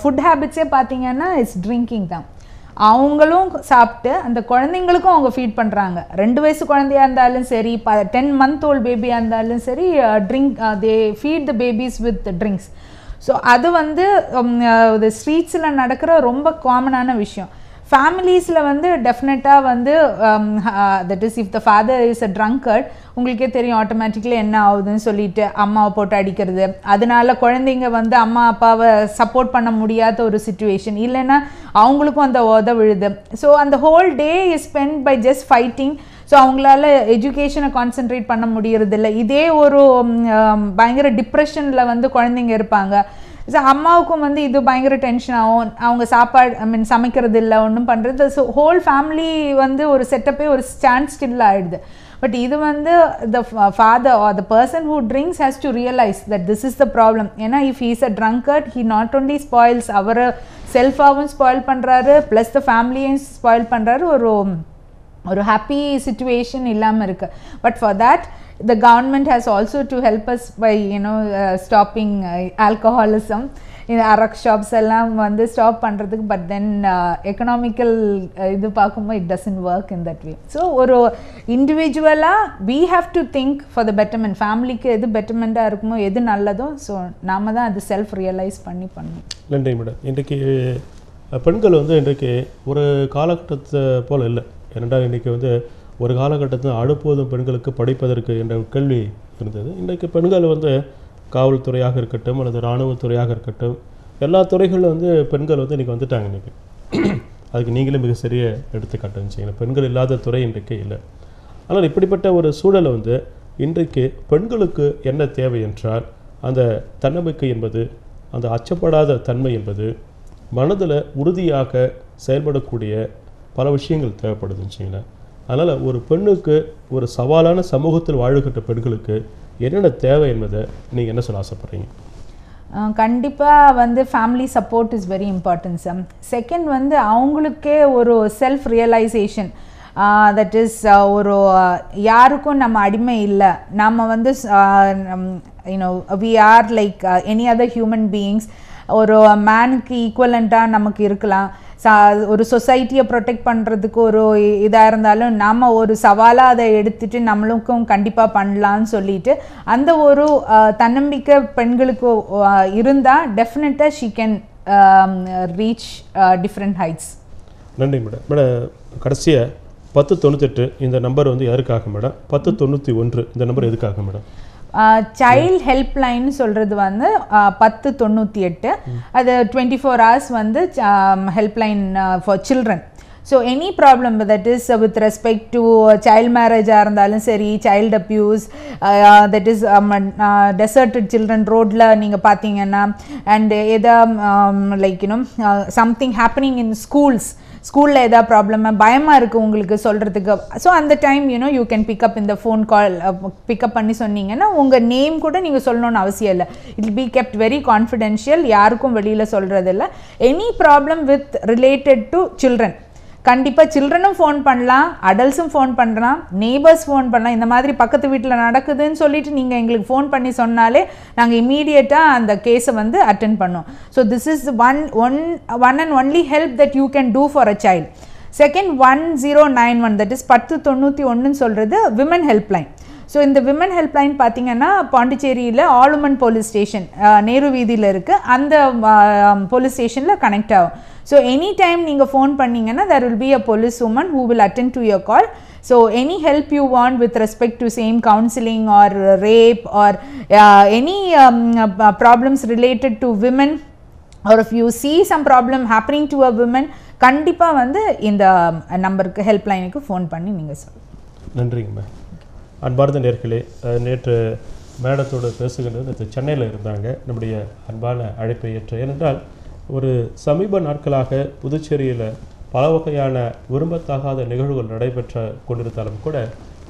ஃபுட் ஹேபிட்ஸே பார்த்தீங்கன்னா இட்ஸ் ட்ரிங்கிங் தான். அவங்களும் சாப்பிட்டு அந்த குழந்தைங்களுக்கும் அவங்க ஃபீட் பண்ணுறாங்க. 2 வயசு குழந்தையாக இருந்தாலும் சரி, 10 month old பேபியாக இருந்தாலும் சரி, தே feet the babies with drinks. So அது வந்து ஸ்ட்ரீட்ஸில் நடக்கிற ரொம்ப காமனான விஷயம். ஃபேமிலிஸில் வந்து டெஃபினட்டாக வந்து that is if the father is a drunkard, உங்களுக்கே தெரியும் ஆட்டோமேட்டிக்கலி என்ன ஆகுதுன்னு சொல்லிட்டு அம்மாவை போட்டு அடிக்கிறது. அதனால குழந்தைங்க வந்து அம்மா அப்பாவை சப்போர்ட் பண்ண முடியாத ஒரு சுச்சுவேஷன், இல்லைன்னா அவங்களுக்கும் அந்த உத விழுது. ஸோ அந்த whole day is spend by just fighting. So அவங்களால எஜுகேஷனை கான்சென்ட்ரேட் பண்ண முடியறதில்ல. இதே ஒரு பயங்கர டிப்ரெஷனில் வந்து குழந்தைங்க இருப்பாங்க. ஸோ அம்மாவுக்கும் வந்து இது பயங்கர டென்ஷன் ஆகும். அவங்க சாப்பாடு சமைக்கிறது இல்லை, ஒன்றும் பண்ணுறது. ஸோ ஹோல் ஃபேமிலி வந்து ஒரு செட்டப்பே ஒரு ஸ்டாண்ட் ஸ்டில் ஆகிடுது. பட் இது வந்து the father or the person who drinks has to realise that this is the problem. ஏன்னா if he's a drunkard, he not only spoils அவரை செல்ஃபாகவும் ஸ்பாயில் பண்ணுறாரு, ப்ளஸ் த ஃபேமிலியும் ஸ்பாயில் பண்ணுறாரு. ஒரு ஹாப்பி சிச்சுவேஷன் இல்லாமல் இருக்குது. But for that the government has also to help us by stopping alcoholism. இந்த அரக் ஷாப்ஸ் எல்லாம் வந்து ஸ்டாப் பண்ணுறதுக்கு. பட் தென் எக்கனாமிக்கல் இது பார்க்கும்போது it doesn't work in that way. So ஒரு இண்டிவிஜுவலாக we have to think for the betterment. ஃபேமிலிக்கு எது பெட்டர்மெண்ட்டாக இருக்குமோ, எது நல்லதோ, ஸோ நாம தான் அது செல்ஃப் ரியலைஸ் பண்ணணும். நன்றி மேடம். இன்றைக்கு பெண்கள் வந்து இன்றைக்கு ஒரு காலகட்டத்தை போல் இல்லை. ஏனென்றால் இன்றைக்கி வந்து ஒரு காலகட்டத்தில் அனுப்போதும் பெண்களுக்கு படிப்பதற்கு என்ற கேள்வி இருந்தது. இன்றைக்கு பெண்கள் வந்து காவல்துறையாக இருக்கட்டும் அல்லது இராணுவத்துறையாக இருக்கட்டும், எல்லா துறைகளிலும் வந்து பெண்கள் வந்து இன்றைக்கி வந்துட்டாங்க. இன்றைக்கி அதுக்கு நீங்களே மிக சரியாக எடுத்துக்காட்டு வச்சிங்க. பெண்கள் இல்லாத துறை இன்றைக்கு இல்லை. ஆனால் இப்படிப்பட்ட ஒரு சூழலை வந்து இன்றைக்கு பெண்களுக்கு என்ன தேவை என்றால் அந்த தன்னம்பிக்கை என்பது, அந்த அச்சப்படாத தன்மை என்பது, மனதில் உறுதியாக செயல்படக்கூடிய பல விஷயங்கள் தேவைப்படுதுன்னு வச்சிங்களேன். அதனால் ஒரு பெண்ணுக்கு ஒரு சவாலான சமூகத்தில் வாழுகின்ற பெண்களுக்கு என்னென்ன தேவை என்பதை நீங்கள் என்ன சொல்ல ஆசைப்படுறீங்க? கண்டிப்பாக வந்து family support is very important sir. Second வந்து அவங்களுக்கே ஒரு செல்ஃப் ரியலைசேஷன், தட் இஸ் ஒரு யாருக்கும் நம்ம அடிமை இல்லை, நம்ம வந்து we are like any other human beings, ஒரு மேனுக்கு ஈக்குவலண்ட்டாக நமக்கு இருக்கலாம். ஒரு சொசைட்டியை ப்ரொடெக்ட் பண்ணுறதுக்கு ஒரு இதாக இருந்தாலும் நம்ம ஒரு சவாலாக அதை எடுத்துட்டு நம்மளுக்கும் கண்டிப்பாக பண்ணலான்னு சொல்லிட்டு அந்த ஒரு தன்னம்பிக்கை பெண்களுக்கு இருந்தால் டெஃபினட்டாக she can reach different heights. நன்றி மேடம். மேடம் கடைசியாக 1098 இந்த நம்பர் வந்து யாருக்காக மேடம்? 1091 இந்த நம்பர் எதுக்காக மேடம்? சைல்ட் ஹெல்ப்லைன் சொல்கிறது வந்து 1098 அது 24 hours வந்து helpline for children. So any problem that is with respect to child மேரேஜாக இருந்தாலும் சரி, child abuse, that is deserted children ரோட்டில் நீங்கள் பார்த்தீங்கன்னா, அண்ட் எதா like you know something happening in ஸ்கூலில் எதாவது ப்ராப்ளமாக பயமாக இருக்குது உங்களுக்கு சொல்கிறதுக்கு. ஸோ அந்த time you know you can pick up இந்த ஃபோன் கால் பிக்கப் பண்ணி சொன்னீங்கன்னா உங்கள் நேம் கூட நீங்கள் சொல்லணும்னு அவசியம் இல்லை. It be kept very confidential, யாருக்கும் வெளியில் சொல்கிறதில்ல. Any problem with related to children கண்டிப்பாக சில்ட்ரனும் ஃபோன் பண்ணலாம், அடல்ட்ஸும் ஃபோன் பண்ணலாம், நெய்பர்ஸ் ஃபோன் பண்ணலாம். இந்த மாதிரி பக்கத்து வீட்டில் நடக்குதுன்னு சொல்லிட்டு நீங்கள் எங்களுக்கு ஃபோன் பண்ணி சொன்னாலே நாங்கள் இமீடியட்டாக அந்த கேஸை வந்து அட்டென்ட் பண்ணோம். So this is one and only help that you can do for a child. Second 1091 that is 1091 சொல்கிறது விமன் ஹெல்ப்லைன். ஸோ இந்த விமன் ஹெல்ப்லைன் பார்த்தீங்கன்னா பாண்டிச்சேரியில் ஆலுமன் போலீஸ் ஸ்டேஷன் நேரு வீதியில் இருக்குது, அந்த போலீஸ் ஸ்டேஷனில் கனெக்ட் ஆகும். ஸோ எனி டைம் நீங்கள் ஃபோன் பண்ணிங்கன்னா there will be a police woman who will attend to your call. So any help you want with respect to same counseling or rape or any problems related to women, or if you see some problem happening to a woman, கண்டிப்பாக வந்து இந்த நம்பருக்கு ஹெல்ப்லைனுக்கு phone பண்ணி நீங்கள் சொல்லுங்கள். நன்றிங்க ma'am. அன்பார்ந்த நேயர்களே, நேற்று மேடத்தோடு பேசுகின்றது சென்னையில் இருந்தாங்க. நம்முடைய அன்பான அழைப்பை ஏற்ற, ஏனென்றால் ஒரு சமீப நாட்களாக புதுச்சேரியில் பல வகையான விரும்பத்தகாத நிகழ்வுகள் நடைபெற்ற கொண்டிருந்தாலும் கூட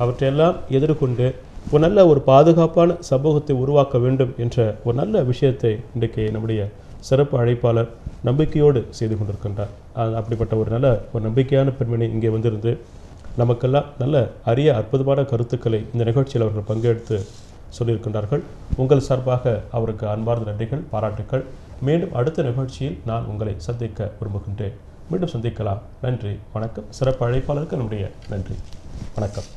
அவற்றையெல்லாம் எதிர்கொண்டு ஒரு நல்ல ஒரு பாதுகாப்பான சமூகத்தை உருவாக்க வேண்டும் என்ற ஒரு நல்ல விஷயத்தை இன்றைக்கு நம்முடைய சிறப்பு அழைப்பாளர் நம்பிக்கையோடு செய்து கொண்டிருக்கின்றார். அப்படிப்பட்ட ஒரு நல்ல ஒரு நம்பிக்கையான பெண்மணி இங்கே வந்திருந்து நமக்கெல்லாம் நல்ல அரிய அற்புதமான கருத்துக்களை இந்த நிகழ்ச்சியில் அவர்கள் பங்கெடுத்து சொல்லியிருக்கின்றார்கள். உங்கள் சார்பாக அவருக்கு அன்பார்ந்த நன்றிகள், பாராட்டுக்கள். மீண்டும் அடுத்த நிகழ்ச்சியில் நான் உங்களை சந்திக்க விரும்புகின்றேன். மீண்டும் சந்திக்கலாம். நன்றி, வணக்கம். சிறப்பு அழைப்பாளருக்கு நம்முடைய நன்றி, வணக்கம்.